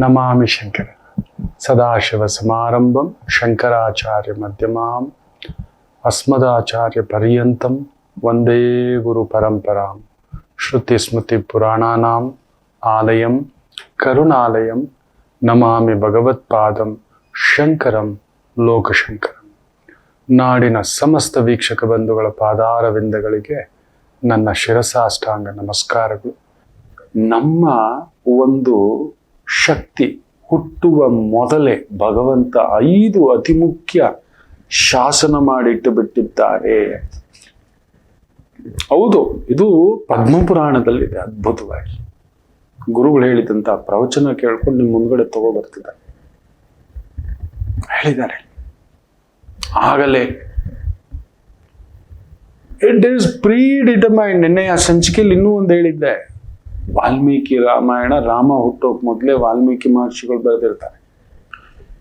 ನಮಾಮಿ ಶಂಕರ ಸದಾಶಿವ ಸಮಾರಂಭಂ ಶಂಕರಾಚಾರ್ಯ ಮಧ್ಯಮಾಂ ಅಸ್ಮದಾಚಾರ್ಯ ಪರ್ಯಂತಂ ವಂದೇ ಗುರು ಪರಂಪರಾಂ ಶ್ರುತಿ ಸ್ಮೃತಿ ಪುರಾಣಾನಾಂ ಆಲಯಂ ಕರುಣಾಲಯಂ ನಮಾಮಿ ಭಗವತ್ಪಾದಂ ಶಂಕರಂ ಲೋಕಶಂಕರಂ. ನಾಡಿನ ಸಮಸ್ತ ವೀಕ್ಷಕ ಬಂಧುಗಳ ಪಾದಾರವಿಂದಗಳಿಗೆ ನನ್ನ ಶಿರಸಾಷ್ಟಾಂಗ ನಮಸ್ಕಾರಗಳು. ನಮ್ಮ ಒಂದು ಶಕ್ತಿ ಹುಟ್ಟುವ ಮೊದಲೇ ಭಗವಂತ 5 ಅತಿ ಮುಖ್ಯ ಶಾಸನ ಮಾಡಿಟ್ಟು ಬಿಟ್ಟಿದ್ದಾರೆ. ಹೌದು, ಇದು ಪದ್ಮಪುರಾಣದಲ್ಲಿದೆ. ಅದ್ಭುತವಾಗಿ ಗುರುಗಳು ಹೇಳಿದಂತ ಪ್ರವಚನ ಕೇಳ್ಕೊಂಡು ನಿಮ್ ಮುಂದ್ಗಡೆ ತಗೋಬರ್ತಿದ್ದಾರೆ, ಹೇಳಿದ್ದಾರೆ. ಆಗಲೇ ಇಟ್ ಈಸ್ ಪ್ರೀ ಡಿಟರ್ಮೈಂಡ್. ನಿನ್ನೆ ಆ ಸಂಚಿಕೆಯಲ್ಲಿ ಇನ್ನೂ ಒಂದು ಹೇಳಿದ್ದೆ, ವಾಲ್ಮೀಕಿ ರಾಮಾಯಣ, ರಾಮ ಹುಟ್ಟೋಕ್ ಮೊದಲೇ ವಾಲ್ಮೀಕಿ ಮಹರ್ಷಿಗಳು ಬರೆದಿರ್ತಾರೆ.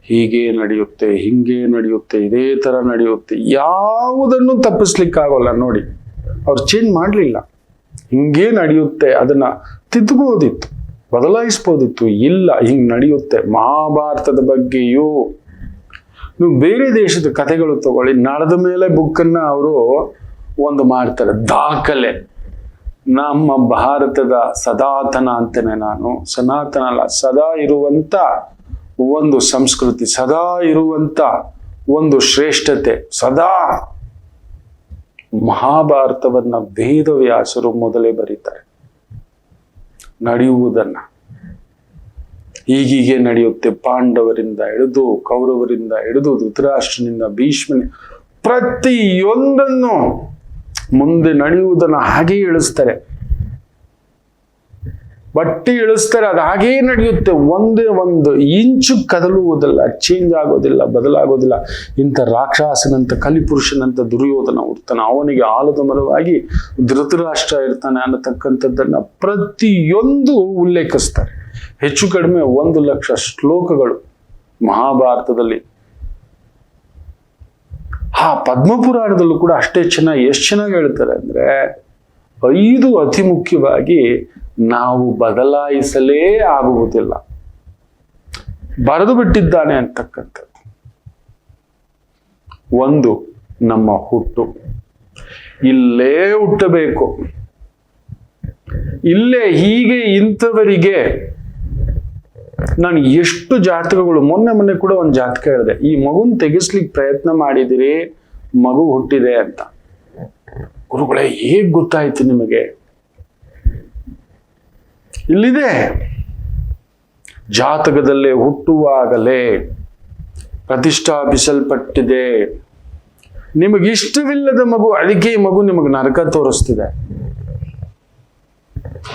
ಹೀಗೆ ನಡೆಯುತ್ತೆ, ಹಿಂಗೆ ನಡೆಯುತ್ತೆ, ಇದೇ ತರ ನಡೆಯುತ್ತೆ, ಯಾವುದನ್ನು ತಪ್ಪಿಸ್ಲಿಕ್ಕಾಗೋಲ್ಲ. ನೋಡಿ, ಅವ್ರು ಚೇಂಜ್ ಮಾಡಲಿಲ್ಲ. ಹಿಂಗೆ ನಡೆಯುತ್ತೆ, ಅದನ್ನ ತಿದ್ದುಬೋದಿತ್ತು, ಬದಲಾಯಿಸ್ಬೋದಿತ್ತು. ಇಲ್ಲ, ಹಿಂಗ್ ನಡೆಯುತ್ತೆ. ಮಹಾಭಾರತದ ಬಗ್ಗೆಯೂ ನೀವು ಬೇರೆ ದೇಶದ ಕಥೆಗಳು ತಗೊಳ್ಳಿ, ನಡೆದ ಮೇಲೆ ಬುಕ್ಕನ್ನ ಅವರು ಒಂದು ಮಾಡ್ತಾರೆ, ದಾಖಲೆ. ನಮ್ಮ ಭಾರತದ ಸನಾತನ ಅಂತೇನೆ, ನಾನು ಸನಾತನ ಅಲ್ಲ, ಸದಾ ಇರುವಂತ ಒಂದು ಸಂಸ್ಕೃತಿ, ಸದಾ ಇರುವಂತ ಒಂದು ಶ್ರೇಷ್ಠತೆ, ಸದಾ ಮಹಾಭಾರತವನ್ನ ವೇದವ್ಯಾಸರು ಮೊದಲೇ ಬರೀತಾರೆ. ನಡೆಯುವುದನ್ನ ಹೀಗೀಗೆ ನಡೆಯುತ್ತೆ. ಪಾಂಡವರಿಂದ ಹಿಡಿದು ಕೌರವರಿಂದ ಹಿಡಿದು ಧೃತರಾಷ್ಟ್ರನಿಂದ ಭೀಷ್ಮನ ಪ್ರತಿಯೊಂದನ್ನು ಮುಂದೆ ನಡೆಯುವುದನ್ನ ಹಾಗೆ ಇಳಿಸ್ತಾರೆ, ಬಟ್ಟಿ ಇಳಿಸ್ತಾರೆ. ಅದು ಹಾಗೇ ನಡೆಯುತ್ತೆ. ಒಂದೇ ಒಂದು ಇಂಚು ಕದಲುವುದಿಲ್ಲ, ಚೇಂಜ್ ಆಗೋದಿಲ್ಲ, ಬದಲಾಗೋದಿಲ್ಲ. ಇಂಥ ರಾಕ್ಷಸನಂತ, ಕಲಿಪುರುಷನಂತ ದುರ್ಯೋಧನ ಹುಡ್ತಾನೆ, ಅವನಿಗೆ ಆಲದ ಮರವಾಗಿ ಧೃತರಾಷ್ಟ್ರ ಇರ್ತಾನೆ ಅನ್ನತಕ್ಕಂಥದ್ದನ್ನ ಪ್ರತಿಯೊಂದು ಉಲ್ಲೇಖಿಸ್ತಾರೆ. ಹೆಚ್ಚು ಕಡಿಮೆ 1,00,000 ಶ್ಲೋಕಗಳು ಮಹಾಭಾರತದಲ್ಲಿ. ಪದ್ಮಪುರಾಣದಲ್ಲೂ ಕೂಡ ಅಷ್ಟೇ ಚೆನ್ನಾಗಿ, ಎಷ್ಟು ಚೆನ್ನಾಗಿ ಹೇಳ್ತಾರೆ ಅಂದ್ರೆ, 5 ಅತಿ ಮುಖ್ಯವಾಗಿ ನಾವು ಬದಲಾಯಿಸಲೇ ಆಗುವುದಿಲ್ಲ, ಬರೆದು ಬಿಟ್ಟಿದ್ದಾನೆ ಅಂತಕ್ಕಂಥದ್ದು. 1, ನಮ್ಮ ಹುಟ್ಟು. ಇಲ್ಲೇ ಹುಟ್ಟಬೇಕು, ಇಲ್ಲೇ ಹೀಗೆ. ಇಂಥವರಿಗೆ ನಾನು ಎಷ್ಟು ಜಾತಕಗಳು, ಮೊನ್ನೆ ಕೂಡ ಒಂದು ಜಾತಕ ಹೇಳಿದೆ, ಈ ಮಗುನ್ ತೆಗಿಸ್ಲಿಕ್ಕೆ ಪ್ರಯತ್ನ ಮಾಡಿದಿರಿ, ಮಗು ಹುಟ್ಟಿದೆ ಅಂತ. ಗುರುಗಳೇ, ಹೇಗ್ ಗೊತ್ತಾಯ್ತು ನಿಮಗೆ? ಇಲ್ಲಿದೆ, ಜಾತಕದಲ್ಲೇ ಹುಟ್ಟುವಾಗಲೇ ಪ್ರತಿಷ್ಠಾಪಿಸಲ್ಪಟ್ಟಿದೆ. ನಿಮಗಿಷ್ಟವಿಲ್ಲದ ಮಗು, ಅದಕ್ಕೆ ಈ ಮಗು ನಿಮಗೆ ನರಕ ತೋರಿಸ್ತಿದೆ.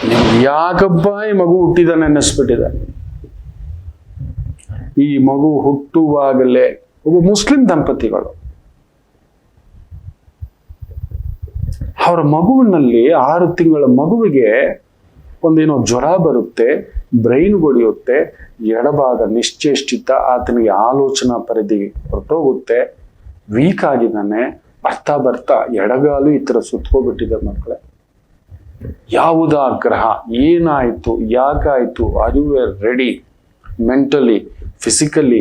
ನಿಮ್ಗೆ ಯಾಕಪ್ಪ ಈ ಮಗು ಹುಟ್ಟಿದಾನೆ ಅನ್ನಿಸ್ಬಿಟ್ಟಿದೆ. ಈ ಮಗು ಹುಟ್ಟುವಾಗಲೇ ಒಬ್ಬ ಮುಸ್ಲಿಂ ದಂಪತಿಗಳು, ಅವರ ಮಗುವಿನಲ್ಲಿ 6 ತಿಂಗಳ ಮಗುವಿಗೆ ಒಂದೇನೋ ಜ್ವರ ಬರುತ್ತೆ, ಬ್ರೈನ್ ಹೊಡೆಯುತ್ತೆ, ಎಡಭಾಗ ನಿಶ್ಚೇಷ್ಟಿತ, ಆತನಿಗೆ ಆಲೋಚನಾ ಪರಿಧಿ ಹೊರಟೋಗುತ್ತೆ, ವೀಕ್ ಆಗಿದ್ದಾನೆ. ಬರ್ತಾ ಬರ್ತಾ ಎಡಗಾಲು ಈ ತರ ಸುತ್ಕೋಬಿಟ್ಟಿದೆ. ಮಕ್ಕಳೇ, ಯಾವುದಾ ಗ್ರಹ, ಏನಾಯ್ತು, ಯಾಕಾಯ್ತು, are you ready mentally, physically,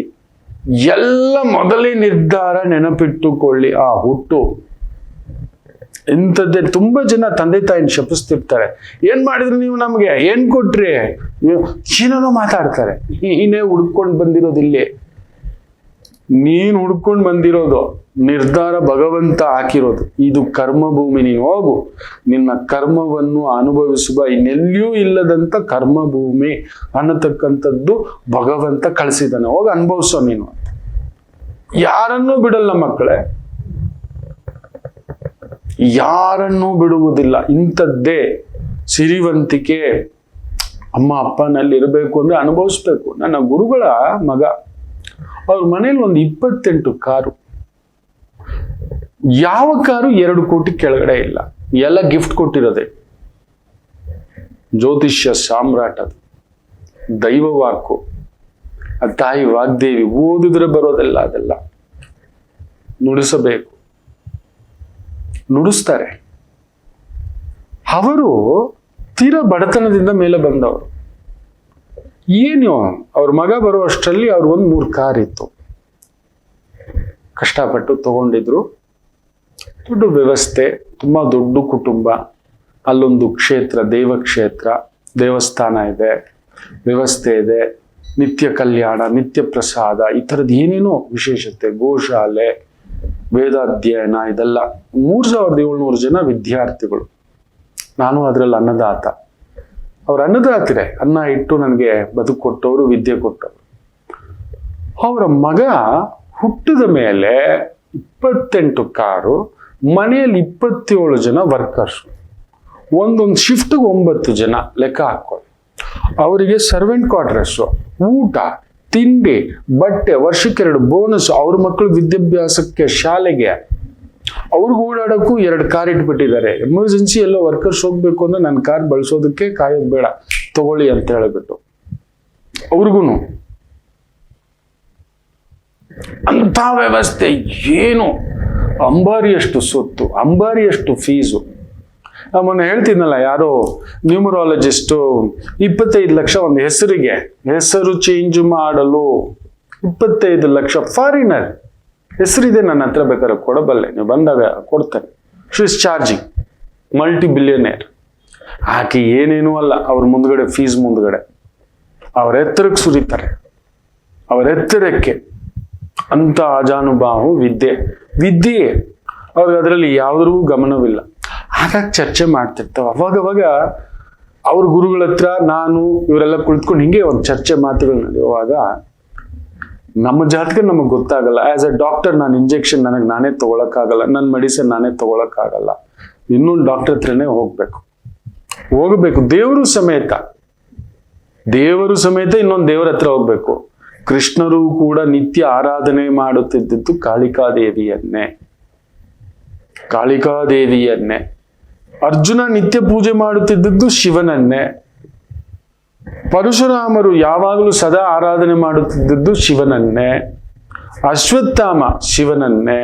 ಎಲ್ಲ ಮೊದಲೇ ನಿರ್ಧಾರ ನೆನಪಿಟ್ಟುಕೊಳ್ಳಿ. ಆ ಹುಟ್ಟು ಇಂಥದ್ದೇ. ತುಂಬಾ ಜನ ತಂದೆ ತಾಯಿನ ಶಪಿಸ್ತಿರ್ತಾರೆ, ಏನ್ ಮಾಡಿದ್ರಿ ನೀವು, ನಮ್ಗೆ ಏನ್ ಕೊಟ್ರಿ, ಏನೇನೋ ಮಾತಾಡ್ತಾರೆ. ನೀನೇ ಹುಡ್ಕೊಂಡು ಬಂದಿರೋದಿಲ್ಲಿ, ನೀನ್ ಹುಡ್ಕೊಂಡು ಬಂದಿರೋದು, ನಿರ್ಧಾರ ಭಗವಂತ ಹಾಕಿರೋದು. ಇದು ಕರ್ಮಭೂಮಿ, ನೀನು ಹೋಗು, ನಿನ್ನ ಕರ್ಮವನ್ನು ಅನುಭವಿಸುವ, ಇನ್ನೆಲ್ಲಿಯೂ ಇಲ್ಲದಂತ ಕರ್ಮಭೂಮಿ ಅನ್ನತಕ್ಕಂಥದ್ದು ಭಗವಂತ ಕಳಿಸಿದ್ದಾನೆ. ಹೋಗಿ ಅನುಭವಿಸೋ ನೀನು. ಯಾರನ್ನೂ ಬಿಡಲ್ಲ ಮಕ್ಕಳೇ, ಯಾರನ್ನೂ ಬಿಡುವುದಿಲ್ಲ. ಇಂಥದ್ದೇ ಸಿರಿವಂತಿಕೆ. ಅಮ್ಮ ಅಪ್ಪನಲ್ಲಿ ಇರಬೇಕು ಅಂದ್ರೆ ಅನುಭವಿಸ್ಬೇಕು. ನನ್ನ ಗುರುಗಳ ಮಗ, ಅವ್ರ ಮನೇಲಿ ಒಂದು 28 ಕಾರು. ಯಾವ ಕಾರು 2 ಕೋಟಿ ಕೆಳಗಡೆ ಇಲ್ಲ, ಎಲ್ಲ ಗಿಫ್ಟ್ ಕೊಟ್ಟಿರೋದೆ. ಜ್ಯೋತಿಷ್ಯ ಸಾಮ್ರಾಟ್ ಅದು, ದೈವವಾಕು, ಆ ತಾಯಿ ವಾಗ್ದೇವಿ. ಓದಿದ್ರೆ ಬರೋದೆಲ್ಲ ಅದೆಲ್ಲ ನುಡಿಸಬೇಕು, ನುಡಿಸ್ತಾರೆ. ಅವರು ತೀರಾ ಬಡತನದಿಂದ ಮೇಲೆ ಬಂದವರು. ಏನು ಅವ್ರ ಮಗ ಬರೋ ಅಷ್ಟರಲ್ಲಿ ಅವ್ರಿಗೊಂದು 3 ಕಾರ್ ಇತ್ತು, ಕಷ್ಟಪಟ್ಟು ತಗೊಂಡಿದ್ರು. ದೊಡ್ಡ ವ್ಯವಸ್ಥೆ, ತುಂಬಾ ದೊಡ್ಡ ಕುಟುಂಬ, ಅಲ್ಲೊಂದು ಕ್ಷೇತ್ರ, ದೇವಕ್ಷೇತ್ರ, ದೇವಸ್ಥಾನ ಇದೆ, ವ್ಯವಸ್ಥೆ ಇದೆ, ನಿತ್ಯ ಕಲ್ಯಾಣ, ನಿತ್ಯ ಪ್ರಸಾದ, ಈ ಥರದ್ದು ಏನೇನೋ ವಿಶೇಷತೆ, ಗೋಶಾಲೆ, ವೇದಾಧ್ಯಯನ, ಇದೆಲ್ಲ. 3700 ಜನ ವಿದ್ಯಾರ್ಥಿಗಳು. ನಾನು ಅದರಲ್ಲಿ ಅನ್ನದಾತ. ಅವ್ರ ಅನ್ನದಾತರೇ, ಅನ್ನ ಇಟ್ಟು ನನಗೆ ಬದುಕು ಕೊಟ್ಟವರು, ವಿದ್ಯೆ ಕೊಟ್ಟವರು. ಅವರ ಮಗ ಹುಟ್ಟಿದ ಮೇಲೆ 28 ಕಾರು, ಮನೆಯಲ್ಲಿ 27 ಜನ ವರ್ಕರ್ಸ್, ಒಂದೊಂದು ಶಿಫ್ಟ್ಗೆ 9 ಜನ ಲೆಕ್ಕ ಹಾಕೊಳ್ಳಿ. ಅವರಿಗೆ ಸರ್ವೆಂಟ್ ಕ್ವಾರ್ಟರ್ಸು, ಊಟ, ತಿಂಡಿ, ಬಟ್ಟೆ, ವರ್ಷಕ್ಕೆ 2 ಬೋನಸ್, ಅವ್ರ ಮಕ್ಕಳು ವಿದ್ಯಾಭ್ಯಾಸಕ್ಕೆ, ಶಾಲೆಗೆ, ಅವ್ರಿಗೂ ಓಡಾಡೋಕ್ಕೂ 2 ಕಾರ್ ಇಟ್ಬಿಟ್ಟಿದ್ದಾರೆ. ಎಮರ್ಜೆನ್ಸಿ ಎಲ್ಲೋ ವರ್ಕರ್ಸ್ ಹೋಗ್ಬೇಕು ಅಂದ್ರೆ ನನ್ನ ಕಾರ್ ಬಳಸೋದಕ್ಕೆ ಕಾಯೋದು ಬೇಡ, ತಗೊಳ್ಳಿ ಅಂತ ಹೇಳಿಬಿಟ್ಟು. ಅವ್ರಿಗೂ ಅಂತ ವ್ಯವಸ್ಥೆ. ಏನು ಅಂಬಾರಿಯಷ್ಟು ಸೊತ್ತು, ಅಂಬಾರಿಯಷ್ಟು ಫೀಸು. ಮೊನ್ನೆ ಹೇಳ್ತಿದ್ನಲ್ಲ, ಯಾರೋ ನ್ಯೂಮರಾಲಜಿಸ್ಟು 25 ಲಕ್ಷ ಒಂದು ಹೆಸರಿಗೆ, ಹೆಸರು ಚೇಂಜ್ ಮಾಡಲು 25 ಲಕ್ಷ. ಫಾರಿನರ್ ಹೆಸರಿದೆ, ನನ್ನ ಹತ್ರ ಬೇಕಾದ್ರೆ ಕೊಡಬಲ್ಲೆ, ನೀವು ಬಂದಾಗ ಕೊಡ್ತೇನೆ. She is charging, multi billionaire. ಆಕೆ ಏನೇನೂ ಅಲ್ಲ, ಅವ್ರ ಮುಂದ್ಗಡೆ ಫೀಸ್ ಮುಂದ್ಗಡೆ ಅವ್ರ ಎತ್ತರಕ್ಕೆ ಸುರಿತಾರೆ, ಅವರ ಎತ್ತರಕ್ಕೆ. ಅಂತ ಅಜಾನುಬಾಹು ವಿದ್ಯೆ ಅವ್ರಿಗೆ ಅದರಲ್ಲಿ ಯಾವುದ್ರೂ ಗಮನವಿಲ್ಲ. ಹಾಗಾಗಿ ಚರ್ಚೆ ಮಾಡ್ತಿರ್ತಾವ. ಅವಾಗವಾಗ ಅವ್ರ ಗುರುಗಳ ಹತ್ರ ನಾನು ಇವರೆಲ್ಲ ಕುಳಿತುಕೊಂಡು ಹಿಂಗೆ ಒಂದು ಚರ್ಚೆ ಮಾತುಗಳು ನಡೆಯುವಾಗ ನಮ್ಮ ಜಾತಕ ನಮಗೆ ಗೊತ್ತಾಗಲ್ಲ. ಆಸ್ ಎ ಡಾಕ್ಟರ್ ನಾನು ಇಂಜೆಕ್ಷನ್ ನನಗೆ ನಾನೇ ತಗೊಳಕ್ಕಾಗಲ್ಲ, ನನ್ನ ಮೆಡಿಸಿನ್ ನಾನೇ ತಗೊಳಕ್ಕಾಗಲ್ಲ. ಇನ್ನೊಂದು ಡಾಕ್ಟರ್ ಹತ್ರನೇ ಹೋಗ್ಬೇಕು. ದೇವರು ಸಮೇತ ಇನ್ನೊಂದು ದೇವರ ಹತ್ರ ಹೋಗ್ಬೇಕು. ಕೃಷ್ಣರು ಕೂಡ ನಿತ್ಯ ಆರಾಧನೆ ಮಾಡುತ್ತಿದ್ದದ್ದು ಕಾಳಿಕಾದೇವಿಯನ್ನೇ. ಅರ್ಜುನ ನಿತ್ಯ ಪೂಜೆ ಮಾಡುತ್ತಿದ್ದದ್ದು ಶಿವನನ್ನೇ. ಪರಶುರಾಮರು ಯಾವಾಗಲೂ ಸದಾ ಆರಾಧನೆ ಮಾಡುತ್ತಿದ್ದದ್ದು ಶಿವನನ್ನೇ. ಅಶ್ವತ್ಥಾಮ ಶಿವನನ್ನೇ.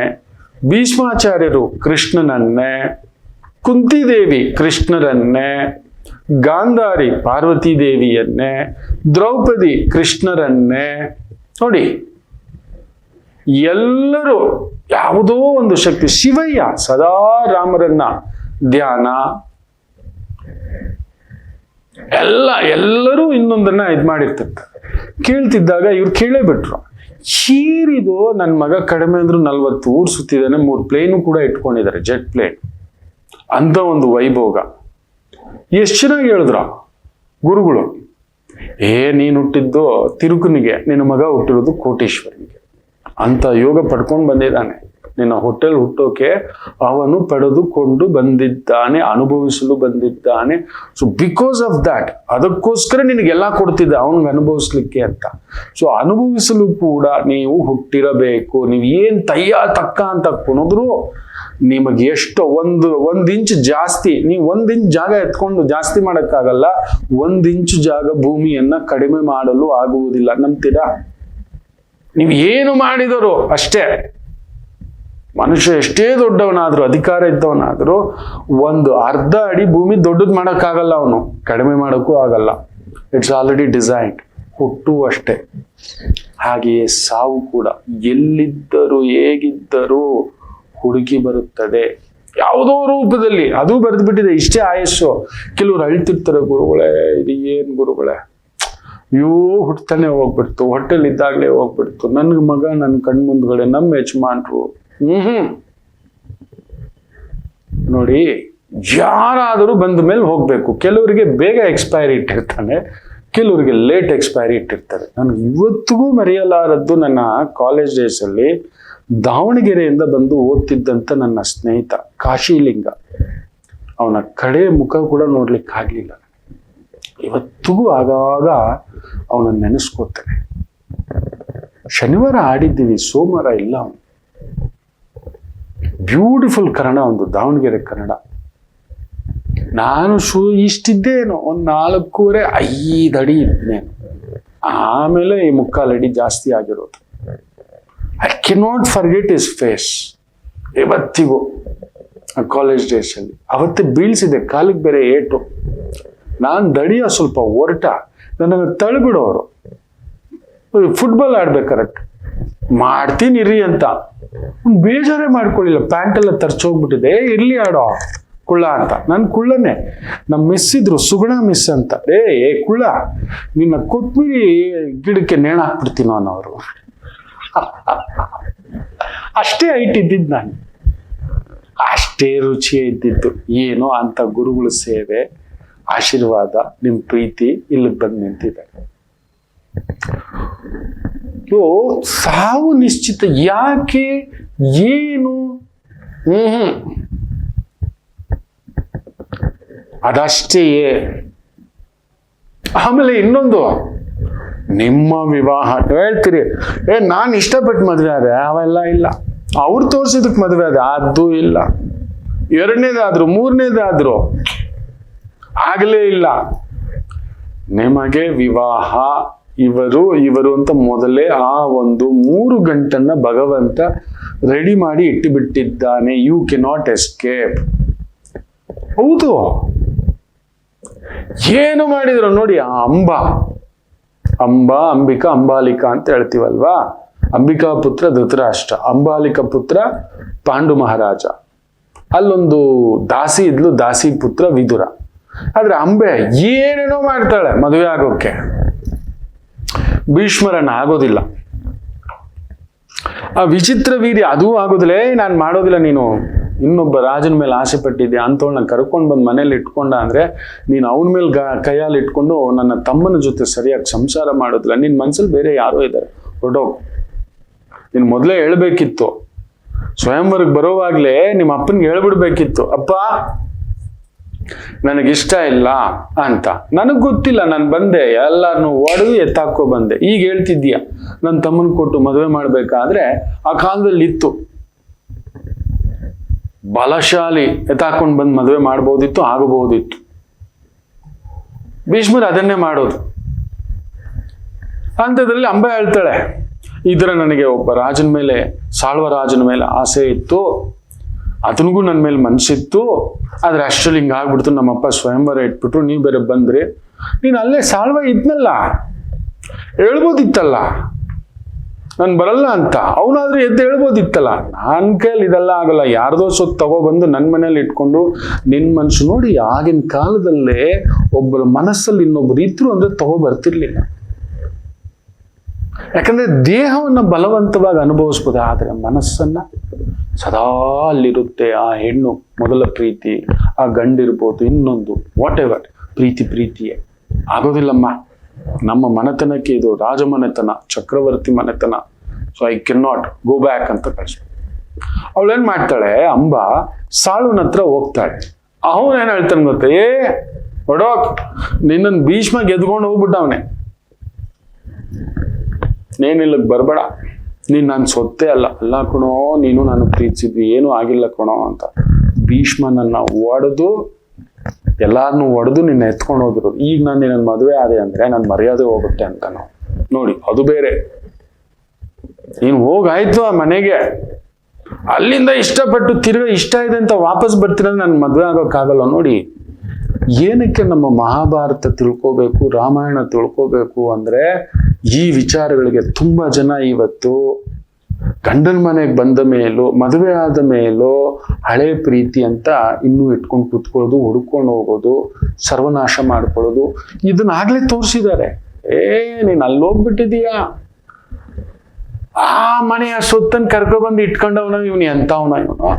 ಭೀಷ್ಮಾಚಾರ್ಯರು ಕೃಷ್ಣನನ್ನೇ. ಕುಂತಿದೇವಿ ಕೃಷ್ಣರನ್ನೇ. ಗಾಂಧಾರಿ ಪಾರ್ವತಿ ದೇವಿಯನ್ನೇ. ದ್ರೌಪದಿ ಕೃಷ್ಣರನ್ನೇ. ನೋಡಿ, ಎಲ್ಲರೂ ಯಾವುದೋ ಒಂದು ಶಕ್ತಿ. ಶಿವಯ್ಯ ಸದಾ ರಾಮರನ್ನ ಧ್ಯಾನ. ಎಲ್ಲರೂ ಇನ್ನೊಂದನ್ನ ಮಾಡಿರ್ತಿರ್ತಾರೆ. ಕೇಳ್ತಿದ್ದಾಗ ಇವ್ರು ಕೇಳೇ ಬಿಟ್ರು, ಹೀರಿದು ನನ್ನ ಮಗ ಕಡಿಮೆ ಅಂದ್ರೂ 40 ಊರು ಸುತ್ತಿದ್ದಾನೆ, 3 ಪ್ಲೇನು ಕೂಡ ಇಟ್ಕೊಂಡಿದ್ದಾರೆ, ಜೆಟ್ ಪ್ಲೇನ್. ಅಂತ ಒಂದು ವೈಭೋಗ. ಎಷ್ಟು ಚೆನ್ನಾಗಿ ಹೇಳಿದ್ರ ಗುರುಗಳು. ನೀನು ಹುಟ್ಟಿದ್ದು ತಿರುಕನಿಗೆ, ನಿನ್ನ ಮಗ ಹುಟ್ಟಿರೋದು ಕೋಟೀಶ್ವರನಿಗೆ. ಅಂತ ಯೋಗ ಪಡ್ಕೊಂಡು ಬಂದಿದ್ದಾನೆ. ನಿನ್ನ ಹೋಟೆಲ್ ಹುಟ್ಟೋಕೆ ಅವನು ಪಡೆದುಕೊಂಡು ಬಂದಿದ್ದಾನೆ, ಅನುಭವಿಸಲು ಬಂದಿದ್ದಾನೆ. ಸೊ ಬಿಕಾಸ್ ಆಫ್ ದ್ಯಾಟ್, ಅದಕ್ಕೋಸ್ಕರ ನಿನಗೆಲ್ಲ ಕೊಡ್ತಿದ್ದ ಅವನಿಗೆ ಅನುಭವಿಸ್ಲಿಕ್ಕೆ ಅಂತ. ಸೊ ಅನುಭವಿಸಲು ಕೂಡ ನೀವು ಹುಟ್ಟಿರಬೇಕು. ನೀವು ಏನ್ ತಕ್ಕ ಅಂತ ಕುಣಿದ್ರು ನಿಮಗೆ ಎಷ್ಟು ಒಂದ್ ಇಂಚ್ ಜಾಸ್ತಿ, ನೀವು 1 ಇಂಚ್ ಜಾಗ ಎತ್ಕೊಂಡು ಜಾಸ್ತಿ ಮಾಡಕ್ಕಾಗಲ್ಲ. 1 ಇಂಚು ಜಾಗ ಭೂಮಿಯನ್ನ ಕಡಿಮೆ ಮಾಡಲು ಆಗುವುದಿಲ್ಲ. ನಂಬ್ತೀರಾ? ನೀವು ಏನು ಮಾಡಿದರೂ ಅಷ್ಟೇ. ಮನುಷ್ಯ ಎಷ್ಟೇ ದೊಡ್ಡವನಾದ್ರೂ, ಅಧಿಕಾರ ಇದ್ದವನಾದ್ರೂ, 1 ಅರ್ಧ ಅಡಿ ಭೂಮಿ ದೊಡ್ಡದು ಮಾಡೋಕ್ಕಾಗಲ್ಲ, ಅವನು ಕಡಿಮೆ ಮಾಡೋಕ್ಕೂ ಆಗಲ್ಲ. It's already designed. ಹುಟ್ಟು ಅಷ್ಟೇ. ಹಾಗೆಯೇ ಸಾವು ಕೂಡ. ಎಲ್ಲಿದ್ದರೂ ಹೇಗಿದ್ದರೂ ಹುಡುಕಿ ಬರುತ್ತದೆ, ಯಾವುದೋ ರೂಪದಲ್ಲಿ. ಅದು ಬರೆದು ಬಿಟ್ಟಿದೆ, ಇಷ್ಟೇ ಆಯಸ್ಸು. ಕೆಲವರು ಅಳ್ತಿರ್ತಾರೆ, ಗುರುಗಳೇ ಇದು ಏನ್ ಗುರುಗಳೇ, ಹುಟ್ಟತಾನೆ ಹೋಗ್ಬಿಡ್ತು, ಹೊಟ್ಟೆಲ್ ಇದ್ದಾಗಲೇ ಹೋಗ್ಬಿಡ್ತು, ನನ್ಗೆ ಮಗ ನನ್ನ ಕಣ್ ಮುಂದ್ಗಡೆ, ನಮ್ಮ ಯಜಮಾನ್ರು. ನೋಡಿ, ಯಾರಾದರೂ ಬಂದ ಮೇಲೆ ಹೋಗ್ಬೇಕು. ಕೆಲವರಿಗೆ ಬೇಗ ಎಕ್ಸ್ಪೈರಿ ಇಟ್ಟಿರ್ತಾನೆ, ಕೆಲವರಿಗೆ ಲೇಟ್ ಎಕ್ಸ್ಪೈರಿ ಇಟ್ಟಿರ್ತಾರೆ. ನನ್ಗೆ ಇವತ್ತಿಗೂ ಮರೆಯಲಾರದ್ದು, ನನ್ನ ಕಾಲೇಜ್ ಡೇಸ್ ಅಲ್ಲಿ ದಾವಣಗೆರೆಯಿಂದ ಬಂದು ಓದ್ತಿದ್ದಂತ ನನ್ನ ಸ್ನೇಹಿತ ಕಾಶಿಲಿಂಗ. ಅವನ ಕಡೆ ಮುಖ ಕೂಡ ನೋಡ್ಲಿಕ್ಕೆ ಆಗ್ಲಿಲ್ಲ. ಇವತ್ತಿಗೂ ಆಗಾಗ ಅವನನ್ನು ನೆನೆಸ್ಕೋತೇನೆ. ಶನಿವಾರ ಆಡಿದ್ದೀವಿ, ಸೋಮವಾರ ಇಲ್ಲ. ಅವನು ಬ್ಯೂಟಿಫುಲ್ ಕನ್ನಡ, ಒಂದು ದಾವಣಗೆರೆ ಕನ್ನಡ. ನಾನು ಇಷ್ಟಿದ್ದೇನೋ, 4.25 ಅಡಿ ಇದ್ದೇನು. ಆಮೇಲೆ ಈ 3/4 ಅಡಿ ಜಾಸ್ತಿ ಆಗಿರೋದು. I cannot forget his face. ಇವತ್ತಿಗೂ ಕಾಲೇಜ್ ಡೇಸ್ ಅಲ್ಲಿ ಅವತ್ತೇ ಬೀಳ್ಸಿದೆ, ಕಾಲಿಗೆ ಬೇರೆ ಏಟು. ನಾನು ದಡಿಯ ಸ್ವಲ್ಪ ಹೊರಟ, ನನ್ನನ್ನು ತಳ್ಳಿಬಿಡೋರು. ಫುಟ್ಬಾಲ್ ಆಡ್ಬೇಕಾರೆ ಮಾಡ್ತೀನಿ ಇರ್ರಿ ಅಂತ ಬೇಜಾರೇ ಮಾಡ್ಕೊಳ್ಳಿಲ್ಲ. ಪ್ಯಾಂಟೆಲ್ಲ ತರ್ಚೋಗ್ಬಿಟ್ಟಿದೆ, ಇರ್ಲಿ ಆಡೋ ಕುಳ್ಳ ಅಂತ. ನಾನು ಕುಳ್ಳನೇ. ನಮ್ಮ ಮಿಸ್ ಇದ್ರು, ಸುಗುಣ ಮಿಸ್ ಅಂತ. ಏ ಕುಳ್ಳ, ನಿನ್ನ ಕೊತ್ಮೀರಿ ಗಿಡಕ್ಕೆ ನೇಣು ಹಾಕ್ಬಿಡ್ತೀನೋ ಅನ್ನೋರು. ಅಷ್ಟೇ ಹೈಟ್ ಇದ್ದಿದ್ದು ನಾನು, ಅಷ್ಟೇ ರುಚಿಯೇ ಇದ್ದಿದ್ದು. ಏನೋ ಅಂತ ಗುರುಗಳ ಸೇವೆ, ಆಶೀರ್ವಾದ, ನಿಮ್ಮ ಪ್ರೀತಿ ಇಲ್ಲಿಗೆ ಬಂದು ನಿಂತಿದೆ. ಸಾವು ನಿಶ್ಚಿತ. ಯಾಕೆ, ಏನು? ಅದಷ್ಟೇಯೇ. ಆಮೇಲೆ ಇನ್ನೊಂದು, ನಿಮ್ಮ ವಿವಾಹ ಹೇಳ್ತೀರಿ, ನಾನು ಇಷ್ಟಪಟ್ಟು ಮದುವೆ ಆದೆ, ಅವೆಲ್ಲ ಇಲ್ಲ. ಅವ್ರು ತೋರ್ಸಿದಕ್ಕೆ ಮದುವೆ ಆದೆ, ಅದು ಇಲ್ಲ. ಎರಡನೇದಾದ್ರು ಮೂರನೇದಾದ್ರು ಆಗಲೇ ಇಲ್ಲ. ನಿಮಗೆ ವಿವಾಹ ಇವರು ಅಂತ ಮೊದಲೇ ಆ ಒಂದು 3 ಗಂಟನ್ನ ಭಗವಂತ ರೆಡಿ ಮಾಡಿ ಇಟ್ಟುಬಿಟ್ಟಿದ್ದಾನೆ. You cannot escape. ಹೌದು, ಏನು ಮಾಡಿದ್ರು ನೋಡಿ. ಆ ಅಂಬಿಕಾ, ಅಂಬಾಲಿಕಾ ಅಂತ ಹೇಳ್ತೀವಲ್ವಾ. ಅಂಬಿಕಾ ಪುತ್ರ ಧೃತರಾಷ್ಟ್ರ, ಅಂಬಾಲಿಕಾ ಪುತ್ರ ಪಾಂಡು ಮಹಾರಾಜ. ಅಲ್ಲೊಂದು ದಾಸಿ ಇದ್ಲು, ದಾಸಿ ಪುತ್ರ ವಿದುರ. ಆದ್ರೆ ಅಂಬೆ ಏನೇನೋ ಮಾಡ್ತಾಳೆ ಮದುವೆ ಆಗೋಕೆ. ಭೀಷ್ಮರನ್ನ ಆಗೋದಿಲ್ಲ. ಆ ವಿಚಿತ್ರ ವೀರ್ಯ ಅದೂ ಆಗೋದಿಲ್ಲ. ನಾನು ಮಾಡೋದಿಲ್ಲ, ನೀನು ಇನ್ನೊಬ್ಬ ರಾಜನ ಮೇಲೆ ಆಸೆ ಪಟ್ಟಿದ್ದೆ ಅಂತವಳನ್ನ ಕರ್ಕೊಂಡು ಬಂದು ಮನೇಲಿ ಇಟ್ಕೊಂಡ ಅಂದ್ರೆ ನೀನು ಅವನ ಮೇಲೆ ಕೈಯಲ್ಲಿ ಇಟ್ಕೊಂಡು ನನ್ನ ತಮ್ಮನ ಜೊತೆ ಸರಿಯಾಗಿ ಸಂಸಾರ ಮಾಡೋದಿಲ್ಲ. ನಿನ್ನ ಮನ್ಸಲ್ಲಿ ಬೇರೆ ಯಾರೋ ಇದ್ದಾರೆ, ಹೊರಟೋಗು. ನೀನು ಮೊದಲೇ ಹೇಳ್ಬೇಕಿತ್ತು. ಸ್ವಯಂವರಕ್ಕೆ ಬರೋವಾಗ್ಲೇ ನಿಮ್ಮ ಅಪ್ಪನಿಗೆ ಹೇಳ್ಬಿಡ್ಬೇಕಿತ್ತು, ಅಪ್ಪ ನನಗಿಷ್ಟ ಇಲ್ಲ ಅಂತ. ನನಗ್ ಗೊತ್ತಿಲ್ಲ, ನಾನು ಬಂದೆ, ಎಲ್ಲಾರನ್ನು ಒಡೆದು ಎತ್ತಾಕೋ ಬಂದೆ. ಈಗ ಹೇಳ್ತಿದ್ದೀಯ ನನ್ನ ತಮ್ಮನ್ ಕೊಟ್ಟು ಮದುವೆ ಮಾಡ್ಬೇಕಾದ್ರೆ ಆ ಕಾಲದಲ್ಲಿ ಇತ್ತು, ಬಲಶಾಲಿ ಎತ್ತಾಕೊಂಡು ಬಂದು ಮದುವೆ ಮಾಡ್ಬೋದಿತ್ತು, ಆಗಬಹುದಿತ್ತು. ಭೀಷ್ಮರು ಅದನ್ನೇ ಮಾಡೋದು. ಅಂಥದ್ರಲ್ಲಿ ಅಂಬೆ ಹೇಳ್ತಾಳೆ, ಇದರ ನನಗೆ ಒಬ್ಬ ರಾಜನ ಮೇಲೆ, ಸಾಳ್ವ ರಾಜನ ಮೇಲೆ ಆಸೆ ಇತ್ತು, ಅದನಿಗೂ ನನ್ನ ಮೇಲೆ ಮನ್ಸಿತ್ತು. ಆದ್ರೆ ಅಷ್ಟರಲ್ಲಿ ಹಿಂಗೆ ಆಗ್ಬಿಡ್ತು, ನಮ್ಮಪ್ಪ ಸ್ವಯಂವರ ಇಟ್ಬಿಟ್ರು, ನೀವು ಬೇರೆ ಬಂದ್ರಿ. ನೀನು ಅಲ್ಲೇ ಸಾಳ್ವ ಇದ್ನಲ್ಲ, ಹೇಳ್ಬೋದಿತ್ತಲ್ಲ ನಾನು ಬರಲ್ಲ ಅಂತ. ಅವನಾದ್ರೂ ಎದ್ದು ಹೇಳ್ಬೋದಿತ್ತಲ್ಲ. ನನ್ನ ಕೈಯಲ್ಲಿ ಇದೆಲ್ಲ ಆಗಲ್ಲ. ಯಾರ್ದೋ ಸೊತ್ತು ತಗೊಬಂದು ನನ್ನ ಮನೇಲಿ ಇಟ್ಕೊಂಡು ನಿನ್ನ ಮನಸ್ಸು ನೋಡಿ. ಆಗಿನ ಕಾಲದಲ್ಲೇ ಒಬ್ಬರ ಮನಸ್ಸಲ್ಲಿ ಇನ್ನೊಬ್ರು ಇದ್ರು ಅಂದ್ರೆ ತಗೊಬರ್ತಿರ್ಲಿಲ್ಲ. ಯಾಕಂದ್ರೆ ದೇಹವನ್ನ ಬಲವಂತವಾಗಿ ಅನುಭವಿಸ್ಬೋದು, ಆದ್ರೆ ಮನಸ್ಸನ್ನ ಸದಾ ಅಲ್ಲಿರುತ್ತೆ. ಆ ಹೆಣ್ಣು ಮೊದಲ ಪ್ರೀತಿ, ಆ ಗಂಡಿರ್ಬೋದು, ಇನ್ನೊಂದು ವಾಟ್ ಎವರ್ ಪ್ರೀತಿಯೇ ಆಗೋದಿಲ್ಲಮ್ಮ. ನಮ್ಮ ಮನೆತನಕ್ಕೆ ಇದು ರಾಜಮನೆತನ, ಚಕ್ರವರ್ತಿ ಮನೆತನ. So I can not go back ಅಂತ ಕಳಿಸ್ಬೇಕು. ಅವಳೇನ್ ಮಾಡ್ತಾಳೆ, ಅಂಬ ಸಾಳುನ ಹತ್ರ ಹೋಗ್ತಾಳೆ. ಅವನೇನ್ ಹೇಳ್ತಾನೆ ಗೊತ್ತೇ, ಹೊಡೋಕ್ ನಿನ್ನನ್ ಭೀಷ್ಮ ಗೆದ್ಕೊಂಡು ಹೋಗ್ಬಿಟ್ಟವನೆ, ನೇನಿಲ್ಲಕ್ ಬರ್ಬೇಡ, ನೀನ್ ನಾನು ಸೊತ್ತೆ ಅಲ್ಲ ಕಣೋ, ನೀನು ನಾನು ಪ್ರೀತಿಸಿದ್ವಿ, ಏನೂ ಆಗಿಲ್ಲ ಕಣೋ ಅಂತ. ಭೀಷ್ಮ ನನ್ನ ಒಡೆದು, ಎಲ್ಲಾರನ್ನೂ ಒಡೆದು ನಿನ್ನ ಎತ್ಕೊಂಡು ಹೋದ್ರು. ಈಗ ನಾನು ನಿನ್ನ ಮದುವೆ ಆದೆ ಅಂದ್ರೆ ನನ್ನ ಮರ್ಯಾದೆ ಹೋಗುತ್ತೆ ಅಂತ. ನಾವು ನೋಡಿ, ಅದು ಬೇರೆ. ನೀನು ಹೋಗಾಯ್ತು ಆ ಮನೆಗೆ, ಅಲ್ಲಿಂದ ಇಷ್ಟಪಟ್ಟು ತಿರ್ಗಾ ಇಷ್ಟ ಇದೆ ಅಂತ ವಾಪಸ್ ಬರ್ತಿರೋ ನನ್ನ ಮದುವೆ ಆಗೋಕ್ಕಾಗಲ್ಲ. ನೋಡಿ, ಏನಕ್ಕೆ ನಮ್ಮ ಮಹಾಭಾರತ ತಿಳ್ಕೋಬೇಕು, ರಾಮಾಯಣ ತಿಳ್ಕೋಬೇಕು ಅಂದ್ರೆ ಈ ವಿಚಾರಗಳಿಗೆ ತುಂಬಾ ಜನ ಇವತ್ತು ಗಂಡನ ಮನೆಗೆ ಬಂದ ಮೇಲೂ, ಮದುವೆ ಆದ ಮೇಲೂ ಹಳೆ ಪ್ರೀತಿ ಅಂತ ಇನ್ನೂ ಇಟ್ಕೊಂಡು ಕೂತ್ಕೊಳ್ಳೋದು, ಹುಡ್ಕೊಂಡು ಹೋಗೋದು, ಸರ್ವನಾಶ ಮಾಡ್ಕೊಳ್ಳೋದು, ಇದನ್ನ ಆಗ್ಲೇ ತೋರಿಸಿದ್ದಾರೆ. ನೀನ್ ಅಲ್ಲಿ ಹೋಗ್ಬಿಟ್ಟಿದೀಯಾ, ಆ ಮನೆಯ ಸೊತ್ತನ್ನು ಕರ್ಕೊಬಂದು ಇಟ್ಕೊಂಡವನ ಇವನು, ಎಂತವನ ಇವನು,